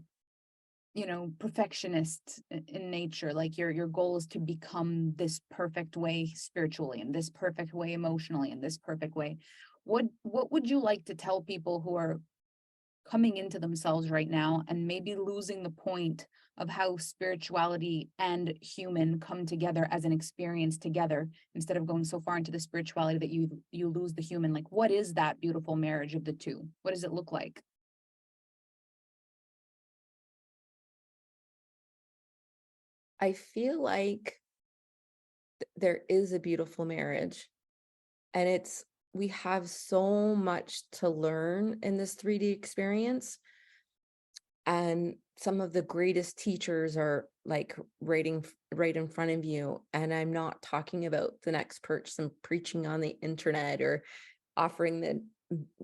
perfectionist in nature, like your goal is to become this perfect way spiritually and this perfect way emotionally and this perfect way. What would you like to tell people who are coming into themselves right now and maybe losing the point of how spirituality and human come together as an experience together, instead of going so far into the spirituality that you lose the human? Like, what is that beautiful marriage of the two? What does it look like? I feel like there is a beautiful marriage, and we have so much to learn in this 3D experience. And some of the greatest teachers are like right in front of you. And I'm not talking about the next person preaching on the internet or offering the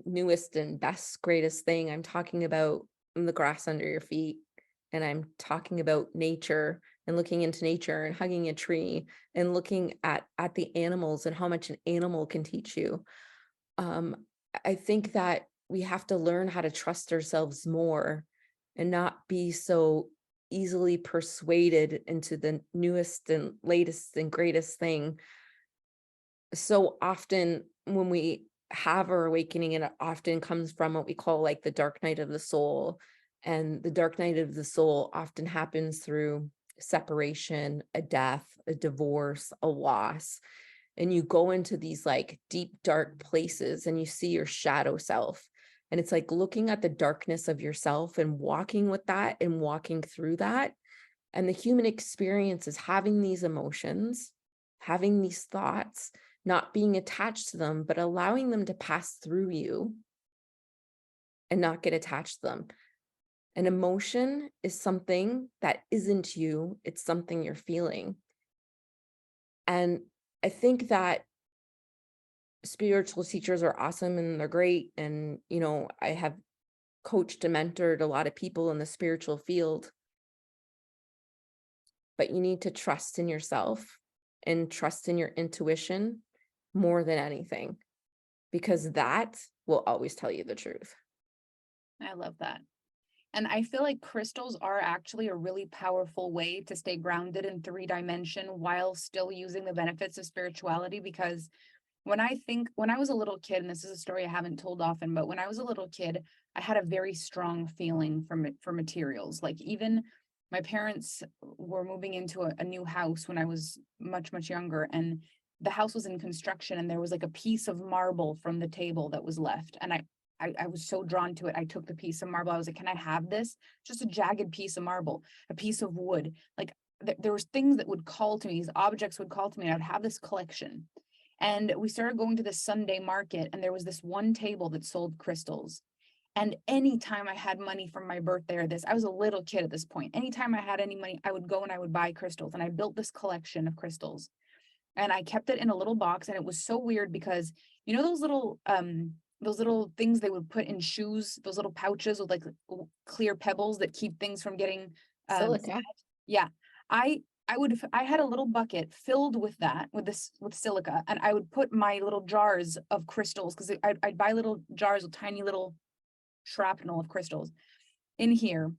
newest and best, greatest thing. I'm talking about the grass under your feet and I'm talking about nature and looking into nature and hugging a tree and looking at the animals and how much an animal can teach you. Um, I think that we have to learn how to trust ourselves more and not be so easily persuaded into the newest and latest and greatest thing. So often when we have our awakening, it often comes from what we call like the dark night of the soul. And the dark night of the soul often happens through separation, a death, a divorce, a loss. And you go into these like deep, dark places and you see your shadow self. And it's like looking at the darkness of yourself and walking with that and walking through that. And the human experience is having these emotions, having these thoughts, not being attached to them, but allowing them to pass through you and not get attached to them. An emotion is something that isn't you, it's something you're feeling. And I think that spiritual teachers are awesome and they're great. And, I have coached and mentored a lot of people in the spiritual field, but you need to trust in yourself and trust in your intuition more than anything, because that will always tell you the truth. I love that. And I feel like crystals are actually a really powerful way to stay grounded in 3 dimension while still using the benefits of spirituality. Because when I was a little kid, and this is a story I haven't told often, but when I was a little kid, I had a very strong feeling for materials. Like even my parents were moving into a new house when I was much, much younger, and the house was in construction, and there was like a piece of marble from the table that was left. And I was so drawn to it. I took the piece of marble. I was like, can I have this? Just a jagged piece of marble, a piece of wood. Like there was things that would call to me, these objects would call to me, and I'd have this collection. And we started going to the Sunday market, and there was this one table that sold crystals. And anytime I had money from my birthday or this, I was a little kid at this point. Anytime I had any money, I would go and I would buy crystals. And I built this collection of crystals. And I kept it in a little box. And it was so weird because those little things they would put in shoes, those little pouches with like clear pebbles that keep things from getting Silica. yeah. I I had a little bucket filled with that, with silica, and I would put my little jars of crystals, because I'd buy little jars with tiny little shrapnel of crystals in here.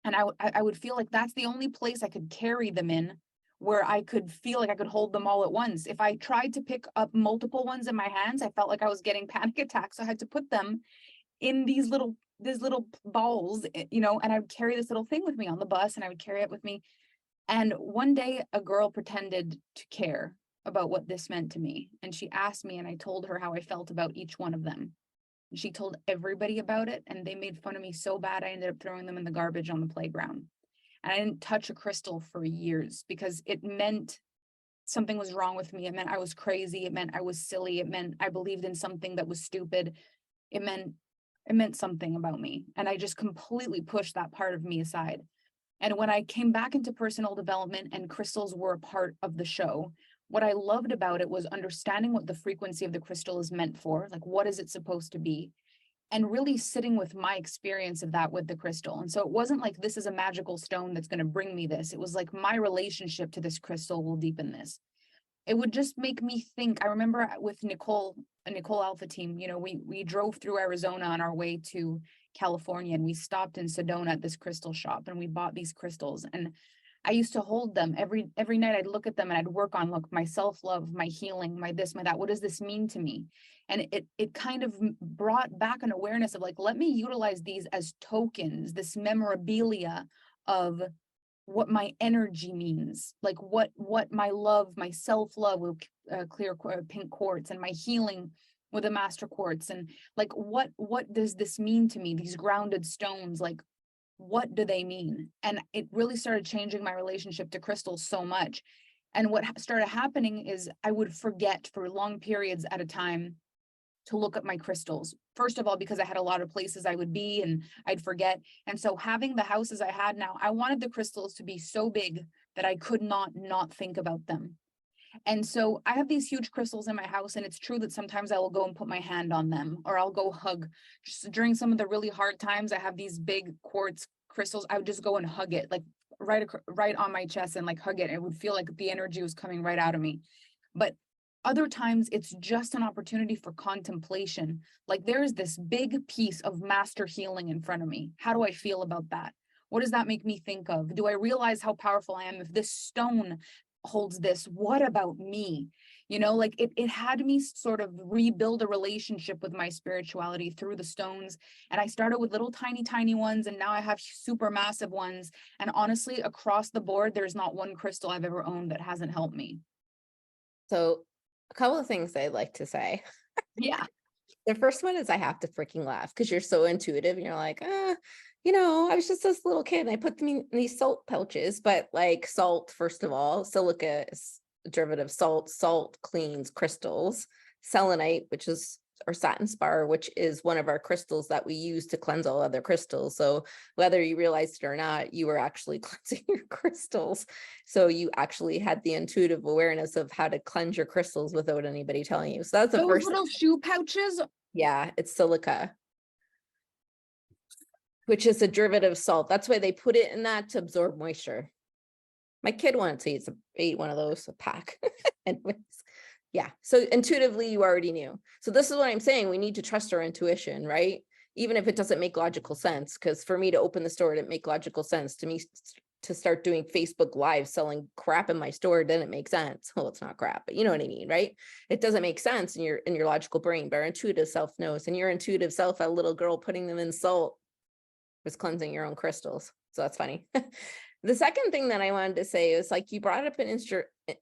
And I would feel like that's the only place I could carry them in, where I could feel like I could hold them all at once. If I tried to pick up multiple ones in my hands, I felt like I was getting panic attacks. So I had to put them in these little balls, and I would carry this little thing with me on the bus, and I would carry it with me. And one day a girl pretended to care about what this meant to me. And she asked me, and I told her how I felt about each one of them. And she told everybody about it, and they made fun of me so bad I ended up throwing them in the garbage on the playground. And I didn't touch a crystal for years because it meant something was wrong with me. It meant I was crazy. It meant I was silly. It meant I believed in something that was stupid. It meant something about me. And I just completely pushed that part of me aside. And when I came back into personal development and crystals were a part of the show, what I loved about it was understanding what the frequency of the crystal is meant for, like what is it supposed to be, and really sitting with my experience of that with the crystal. And so it wasn't like this is a magical stone that's going to bring me this. It was like my relationship to this crystal will deepen this. It would just make me think. I remember with Nicole, a Nicole Alpha team, we drove through Arizona on our way to California, and we stopped in Sedona at this crystal shop, and we bought these crystals. And I used to hold them every night. I'd look at them and I'd work on my self-love, my healing, my this, my that. What does this mean to me? And it kind of brought back an awareness of like, let me utilize these as tokens, this memorabilia of what my energy means, like what my love, my self-love with clear pink quartz, and my healing with a master quartz, and like what does this mean to me, these grounded stones, like what do they mean? And it really started changing my relationship to crystals so much. And what started happening is I would forget for long periods at a time to look at my crystals. First of all, because I had a lot of places I would be and I'd forget. And so having the houses I had now, I wanted the crystals to be so big that I could not think about them. And so I have these huge crystals in my house, and it's true that sometimes I will go and put my hand on them, or I'll go hug. Just during some of the really hard times, I have these big quartz crystals, I would just go and hug it, like right on my chest and like hug it. It would feel like the energy was coming right out of me. But other times it's just an opportunity for contemplation. Like there is this big piece of master healing in front of me. How do I feel about that? What does that make me think of? Do I realize how powerful I am? If this stone holds this, what about me? You know, like it had me sort of rebuild a relationship with my spirituality through the stones. And I started with little tiny ones, and now I have super massive ones. And honestly, across the board, there's not one crystal I've ever owned that hasn't helped me. So a couple of things I'd like to say. Yeah. The first one is I have to freaking laugh because you're so intuitive and you're like, you know, I was just this little kid and I put them in these salt pouches, but like salt, first of all, silica is a derivative of salt. Salt cleans crystals. Selenite, which is, or satin spar, which is one of our crystals that we use to cleanse all other crystals. So whether you realized it or not, you were actually cleansing your crystals. So you actually had the intuitive awareness of how to cleanse your crystals without anybody telling you. So that's the Those first. little shoe pouches. Yeah, it's silica, which is a derivative of salt. That's why they put it in that to absorb moisture. My kid wanted to eat one of those, a pack. Anyways, yeah. So intuitively, you already knew. So this is what I'm saying. We need to trust our intuition, right? Even if it doesn't make logical sense. Because for me to open the store, it didn't make logical sense. To me, to start doing Facebook Live selling crap in my store didn't make sense. Well, it's not crap, but you know what I mean, right? It doesn't make sense in your logical brain, but our intuitive self knows. And your intuitive self, a little girl putting them in salt, was cleansing your own crystals. So that's funny. The second thing that I wanted to say is, like, you brought up an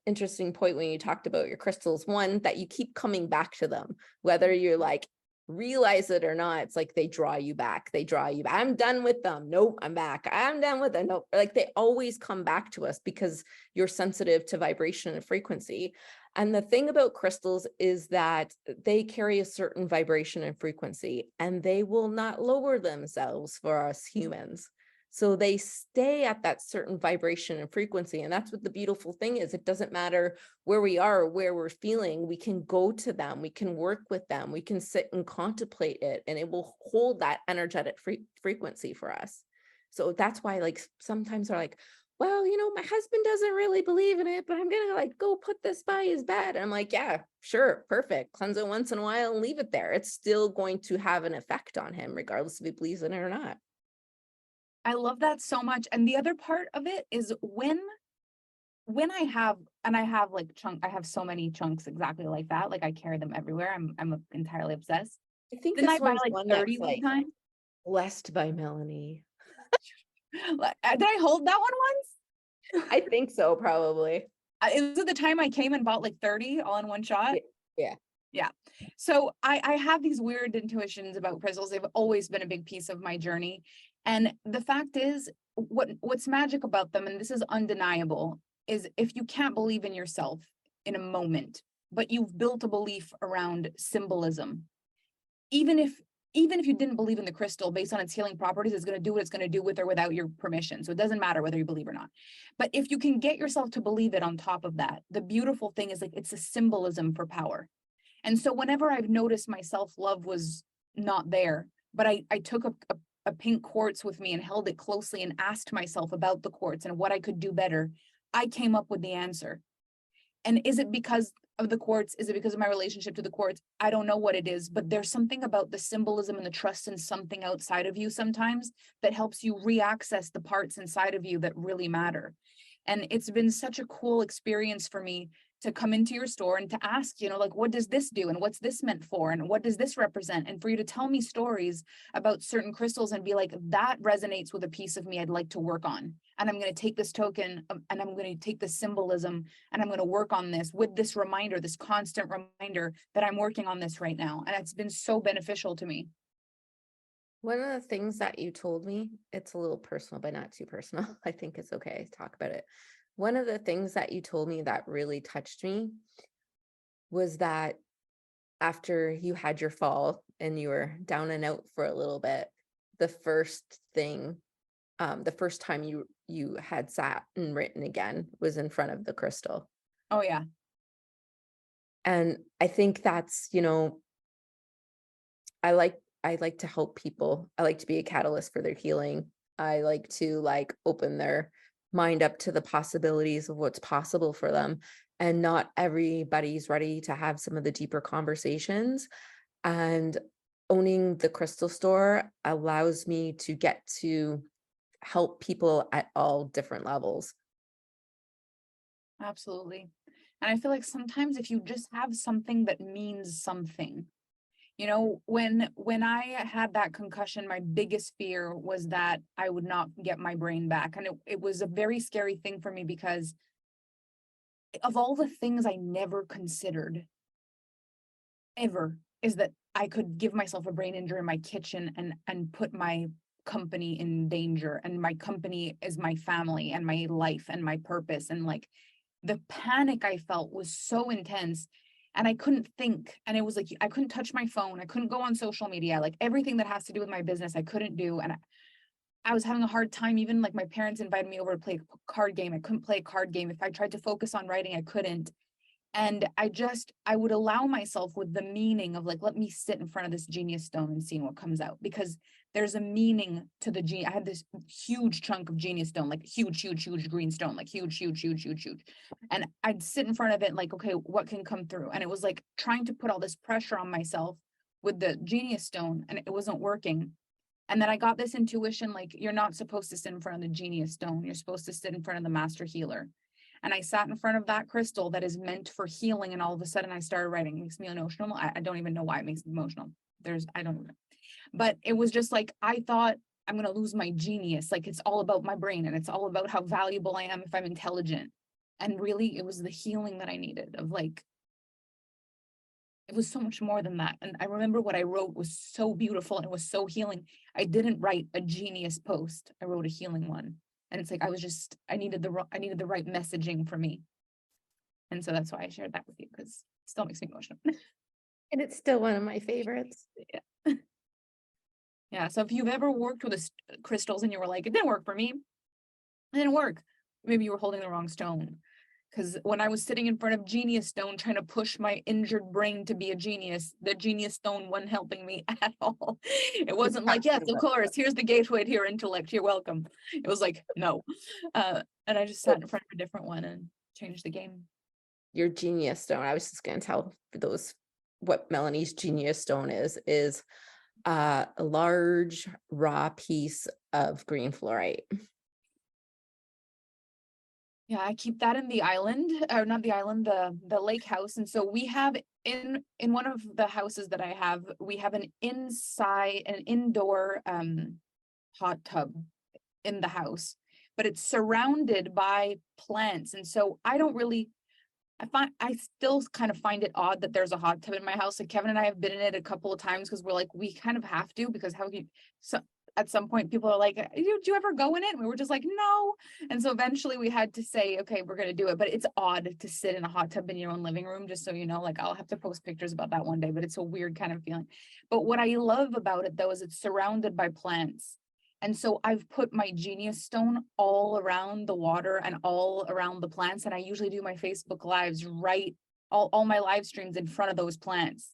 interesting point when you talked about your crystals. One, that you keep coming back to them, whether you're like realize it or not. It's like they draw you back. They draw you back. I'm done with them. Nope, I'm back. I'm done with them. Nope. Like they always come back to us because you're sensitive to vibration and frequency. And the thing about crystals is that they carry a certain vibration and frequency, and they will not lower themselves for us humans. So they stay at that certain vibration and frequency. And that's what the beautiful thing is. It doesn't matter where we are or where we're feeling. We can go to them. We can work with them. We can sit and contemplate it, and it will hold that energetic frequency for us. So that's why, like, sometimes they're like, well, you know, my husband doesn't really believe in it, but I'm going to like go put this by his bed. And I'm like, yeah, sure. Perfect. Cleanse it once in a while and leave it there. It's still going to have an effect on him, regardless if he believes in it or not. I love that so much. And the other part of it is when I have, and I have like I have so many chunks exactly like that. Like I carry them everywhere. I'm entirely obsessed. I think Didn't I this buy one's like one 30 that's one like time? blessed by Melanie. Did I hold that one once? I think so, probably. Is it the time I came and bought like 30 all in one shot? Yeah. Yeah. So I have these weird intuitions about crystals. They've always been a big piece of my journey. And the fact is, what's magic about them, and this is undeniable, is if you can't believe in yourself in a moment, but you've built a belief around symbolism, even if you didn't believe in the crystal based on its healing properties, it's going to do what it's going to do with or without your permission. So it doesn't matter whether you believe or not. But if you can get yourself to believe it on top of that, the beautiful thing is like it's a symbolism for power. And so whenever I've noticed my self-love was not there, but I took a pink quartz with me and held it closely and asked myself about the quartz and what I could do better, I came up with the answer. And is it because of the quartz? Is it because of my relationship to the quartz? I don't know what it is, but there's something about the symbolism and the trust in something outside of you sometimes that helps you re-access the parts inside of you that really matter. And it's been such a cool experience for me to come into your store and to ask, you know, like, what does this do? And what's this meant for? And what does this represent? And for you to tell me stories about certain crystals and be like, that resonates with a piece of me I'd like to work on. And I'm going to take this token and I'm going to take this symbolism and I'm going to work on this with this reminder, this constant reminder that I'm working on this right now. And it's been so beneficial to me. One of the things that you told me, it's a little personal, but not too personal. I think it's okay to talk about it. One of the things that you told me that really touched me was that after you had your fall and you were down and out for a little bit, the first thing, the first time you had sat and written again was in front of the crystal. Oh, yeah. And I think that's, you know, I like to help people. I like to be a catalyst for their healing. I like to like open their mind up to the possibilities of what's possible for them. And not everybody's ready to have some of the deeper conversations. And owning the crystal store allows me to get to help people at all different levels. Absolutely. And I feel like sometimes if you just have something that means something, when I had that concussion, my biggest fear was that I would not get my brain back. And it was a very scary thing for me because of all the things I never considered ever is that I could give myself a brain injury in my kitchen and put my company in danger. And my company is my family and my life and my purpose. And like the panic I felt was so intense and I couldn't think. And it was like, I couldn't touch my phone. I couldn't go on social media, like everything that has to do with my business, I couldn't do. And I was having a hard time. Even like my parents invited me over to play a card game. I couldn't play a card game. If I tried to focus on writing, I couldn't. And I would allow myself with the meaning of like, let me sit in front of this genius stone and see what comes out, because there's a meaning to the genius. I had this huge chunk of genius stone, like huge green stone, like huge. And I'd sit in front of it like, okay, what can come through? And it was like trying to put all this pressure on myself with the genius stone, and it wasn't working. And then I got this intuition, like, you're not supposed to sit in front of the genius stone. You're supposed to sit in front of the master healer. And I sat in front of that crystal that is meant for healing. And all of a sudden I started writing. It makes me emotional. I don't even know why it makes me emotional. I don't even know. But it was just like, I thought I'm going to lose my genius. Like it's all about my brain and it's all about how valuable I am if I'm intelligent. And really it was the healing that I needed of like, it was so much more than that. And I remember what I wrote was so beautiful and it was so healing. I didn't write a genius post. I wrote a healing one. And it's like, I needed the right messaging for me. And so that's why I shared that with you, because it still makes me emotional. And it's still one of my favorites. Yeah. Yeah. So if you've ever worked with crystals and you were like, it didn't work for me, it didn't work. Maybe you were holding the wrong stone. Because when I was sitting in front of genius stone trying to push my injured brain to be a genius, the genius stone wasn't helping me at all. It wasn't like, yes, of course, here's the gateway to your intellect, you're welcome. It was like, no. And I just sat in front of a different one and changed the game. Your genius stone, I was just going to tell for those what Melanie's genius stone is a large raw piece of green fluorite. Yeah, I keep that in the island, or not the island, the lake house. And so we have in one of the houses that I have, we have an indoor hot tub in the house, but it's surrounded by plants. And so I still kind of find it odd that there's a hot tub in my house. Like Kevin and I have been in it a couple of times because we're like, we kind of have to, because so at some point people are like, do you ever go in it? And we were just like, no. And so eventually we had to say, okay, we're going to do it. But it's odd to sit in a hot tub in your own living room, just so you know. Like I'll have to post pictures about that one day, but it's a weird kind of feeling. But what I love about it though, is it's surrounded by plants. And so I've put my genius stone all around the water and all around the plants. And I usually do my Facebook lives all my live streams in front of those plants.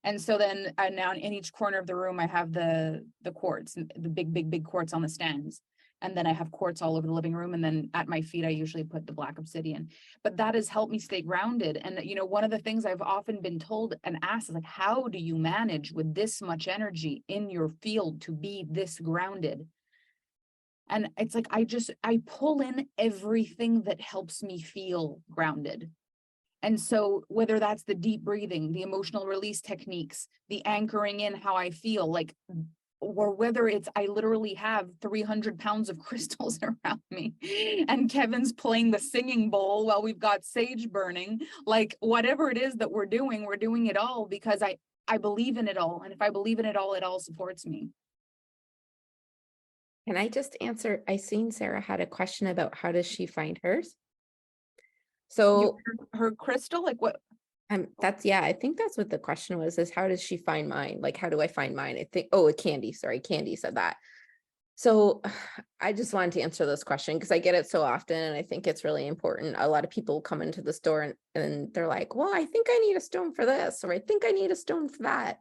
And so then now in each corner of the room, I have the quartz, the big quartz on the stands. And then I have quartz all over the living room. And then at my feet, I usually put the black obsidian. But that has helped me stay grounded. And, one of the things I've often been told and asked is like, how do you manage with this much energy in your field to be this grounded? And it's like, I pull in everything that helps me feel grounded. And so whether that's the deep breathing, the emotional release techniques, the anchoring in how I feel, like, or whether it's I literally have 300 pounds of crystals around me and Kevin's playing the singing bowl while we've got sage burning, like whatever it is that we're doing it all because I believe in it all. And if I believe in it all supports me. Can I just answer? I seen Sarah had a question about how does she find hers? So her crystal, like what? I think that's what the question was, is how does she find mine? Like, how do I find mine? I think, Candy said that. So I just wanted to answer this question because I get it so often and I think it's really important. A lot of people come into the store and they're like, well, I think I need a stone for this, or I think I need a stone for that.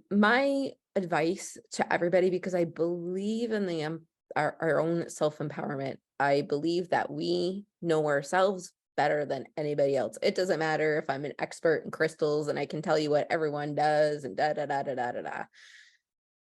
My advice to everybody, because I believe in the our own self-empowerment. I believe that we know ourselves better than anybody else. It doesn't matter if I'm an expert in crystals and I can tell you what everyone does and da da da da da da da.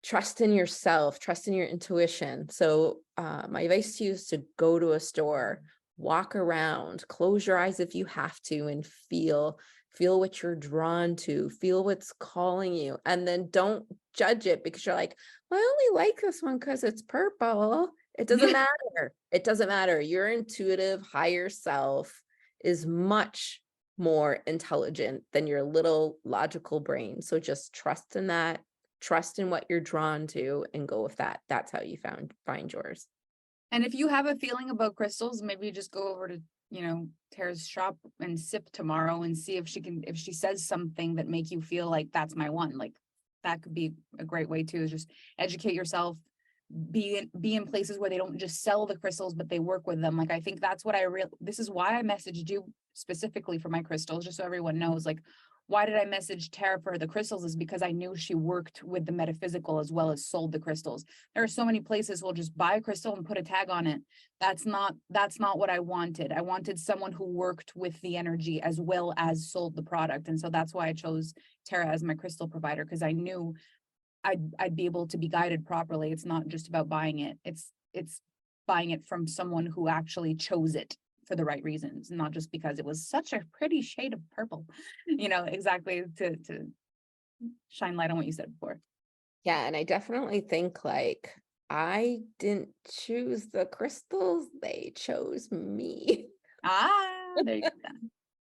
Trust in yourself, trust in your intuition. So my advice to you is to go to a store, walk around, close your eyes if you have to, and feel what you're drawn to, feel what's calling you, and then don't judge it because you're like, well, I only like this one because it's purple. It doesn't matter. It doesn't matter. Your intuitive higher self is much more intelligent than your little logical brain. So just trust in that, trust in what you're drawn to, and go with that. That's how you find yours. And if you have a feeling about crystals, maybe just go over to, Tara's shop and sip tomorrow and see if she says something that make you feel like that's my one. Like that could be a great way too, is just educate yourself, be in places where they don't just sell the crystals, but they work with them. Like, I think that's what this is why I messaged you specifically for my crystals, just so everyone knows, like, why did I message Tara for the crystals is because I knew she worked with the metaphysical as well as sold the crystals. There are so many places who'll just buy a crystal and put a tag on it. That's not what I wanted. I wanted someone who worked with the energy as well as sold the product. And so that's why I chose Tara as my crystal provider, because I knew I'd be able to be guided properly. It's not just about buying it. It's buying it from someone who actually chose it for the right reasons, not just because it was such a pretty shade of purple, exactly to shine light on what you said before. Yeah, and I definitely think like I didn't choose the crystals, they chose me. There you go.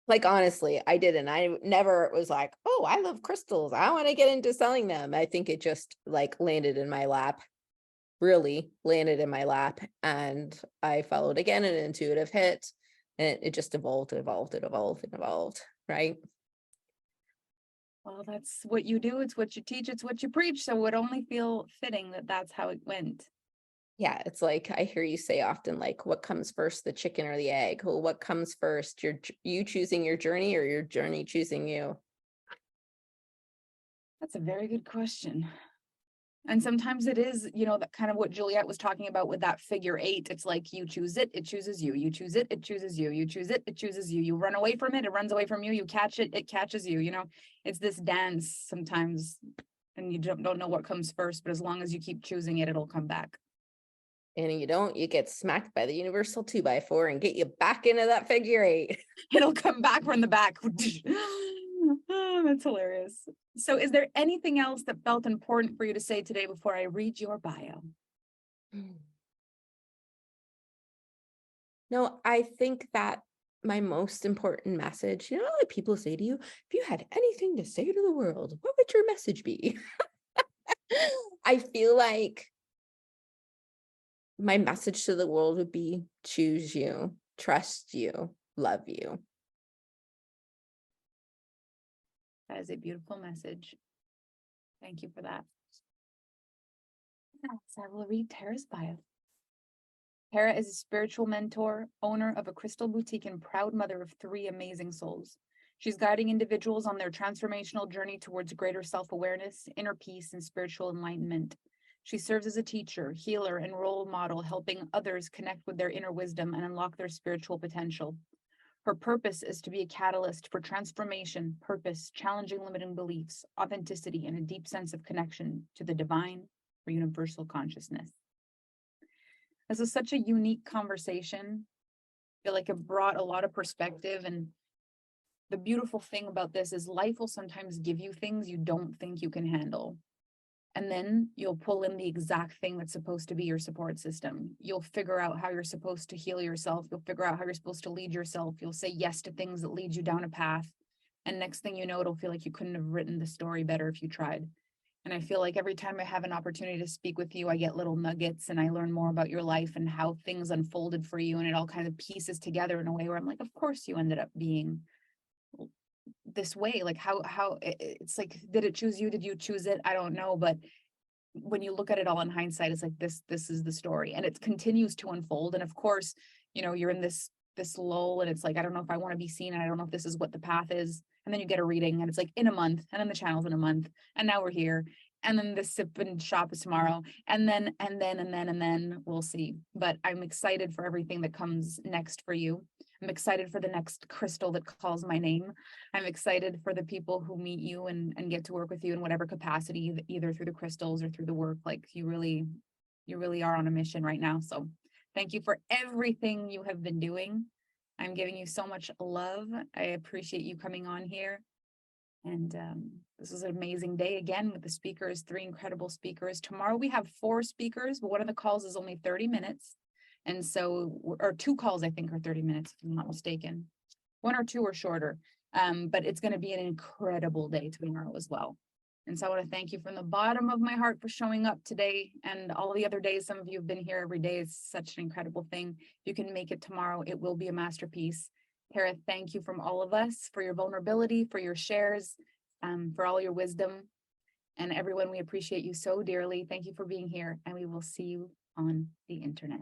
Like honestly, I didn't. I never was like, oh, I love crystals, I want to get into selling them. I think it just like landed in my lap, really landed in my lap, and I followed again an intuitive hit, and it just evolved, right? Well, that's what you do. It's what you teach. It's what you preach. So it would only feel fitting that that's how it went. Yeah, it's like I hear you say often, like, what comes first, the chicken or the egg? Well, what comes first, you choosing your journey or your journey choosing you? That's a very good question. And sometimes it is, that kind of what Juliet was talking about with that figure 8. It's like you choose it, it chooses you. You choose it, it chooses you. You choose it, it chooses you. You run away from it, it runs away from you. You catch it, it catches you. It's this dance sometimes, and you don't know what comes first, but as long as you keep choosing it, it'll come back. And you don't, you get smacked by the universal 2x4 and get you back into that figure 8. It'll come back from the back. Oh, that's hilarious. So is there anything else that felt important for you to say today before I read your bio? No, I think that my most important message, like people say to you, if you had anything to say to the world, what would your message be? I feel like my message to the world would be choose you, trust you, love you. That is a beautiful message. Thank you for that. Yes, I will read Tara's bio. Tara is a spiritual mentor, owner of a crystal boutique, and proud mother of 3 amazing souls. She's guiding individuals on their transformational journey towards greater self-awareness, inner peace, and spiritual enlightenment. She serves as a teacher, healer, and role model, helping others connect with their inner wisdom and unlock their spiritual potential. Her purpose is to be a catalyst for transformation, purpose, challenging limiting beliefs, authenticity, and a deep sense of connection to the divine or universal consciousness. This is such a unique conversation. I feel like it brought a lot of perspective, and the beautiful thing about this is life will sometimes give you things you don't think you can handle. And then you'll pull in the exact thing that's supposed to be your support system. You'll figure out how you're supposed to heal yourself. You'll figure out how you're supposed to lead yourself. You'll say yes to things that lead you down a path. And next thing you know, it'll feel like you couldn't have written the story better if you tried. And I feel like every time I have an opportunity to speak with you, I get little nuggets and I learn more about your life and how things unfolded for you. And it all kind of pieces together in a way where I'm like, of course you ended up being this way. Like how it's like, did it choose you? Did you choose it? I don't know. But when you look at it all in hindsight, it's like this is the story, and it continues to unfold. And of course, you're in this lull, and it's like, I don't know if I want to be seen, and I don't know if this is what the path is. And then you get a reading and it's like in a month, and then the channel's in a month, and now we're here. and then the sip and shop is tomorrow, and then we'll see. But I'm excited for everything that comes next for you. I'm excited for the next crystal that calls my name. I'm excited for the people who meet you and get to work with you in whatever capacity, either through the crystals or through the work. Like you really are on a mission right now. So thank you for everything you have been doing. I'm giving you so much love. I appreciate you coming on here. And this was an amazing day again with the speakers, 3 incredible speakers. Tomorrow we have 4 speakers, but one of the calls is only 30 minutes. And so, or 2 calls, I think, are 30 minutes, if I'm not mistaken. 1 or 2 are shorter, but it's going to be an incredible day tomorrow as well. And so I want to thank you from the bottom of my heart for showing up today and all the other days. Some of you have been here every day. It's such an incredible thing. If you can make it tomorrow, it will be a masterpiece. Tara, thank you from all of us for your vulnerability, for your shares, for all your wisdom. And everyone, we appreciate you so dearly. Thank you for being here, and we will see you on the internet.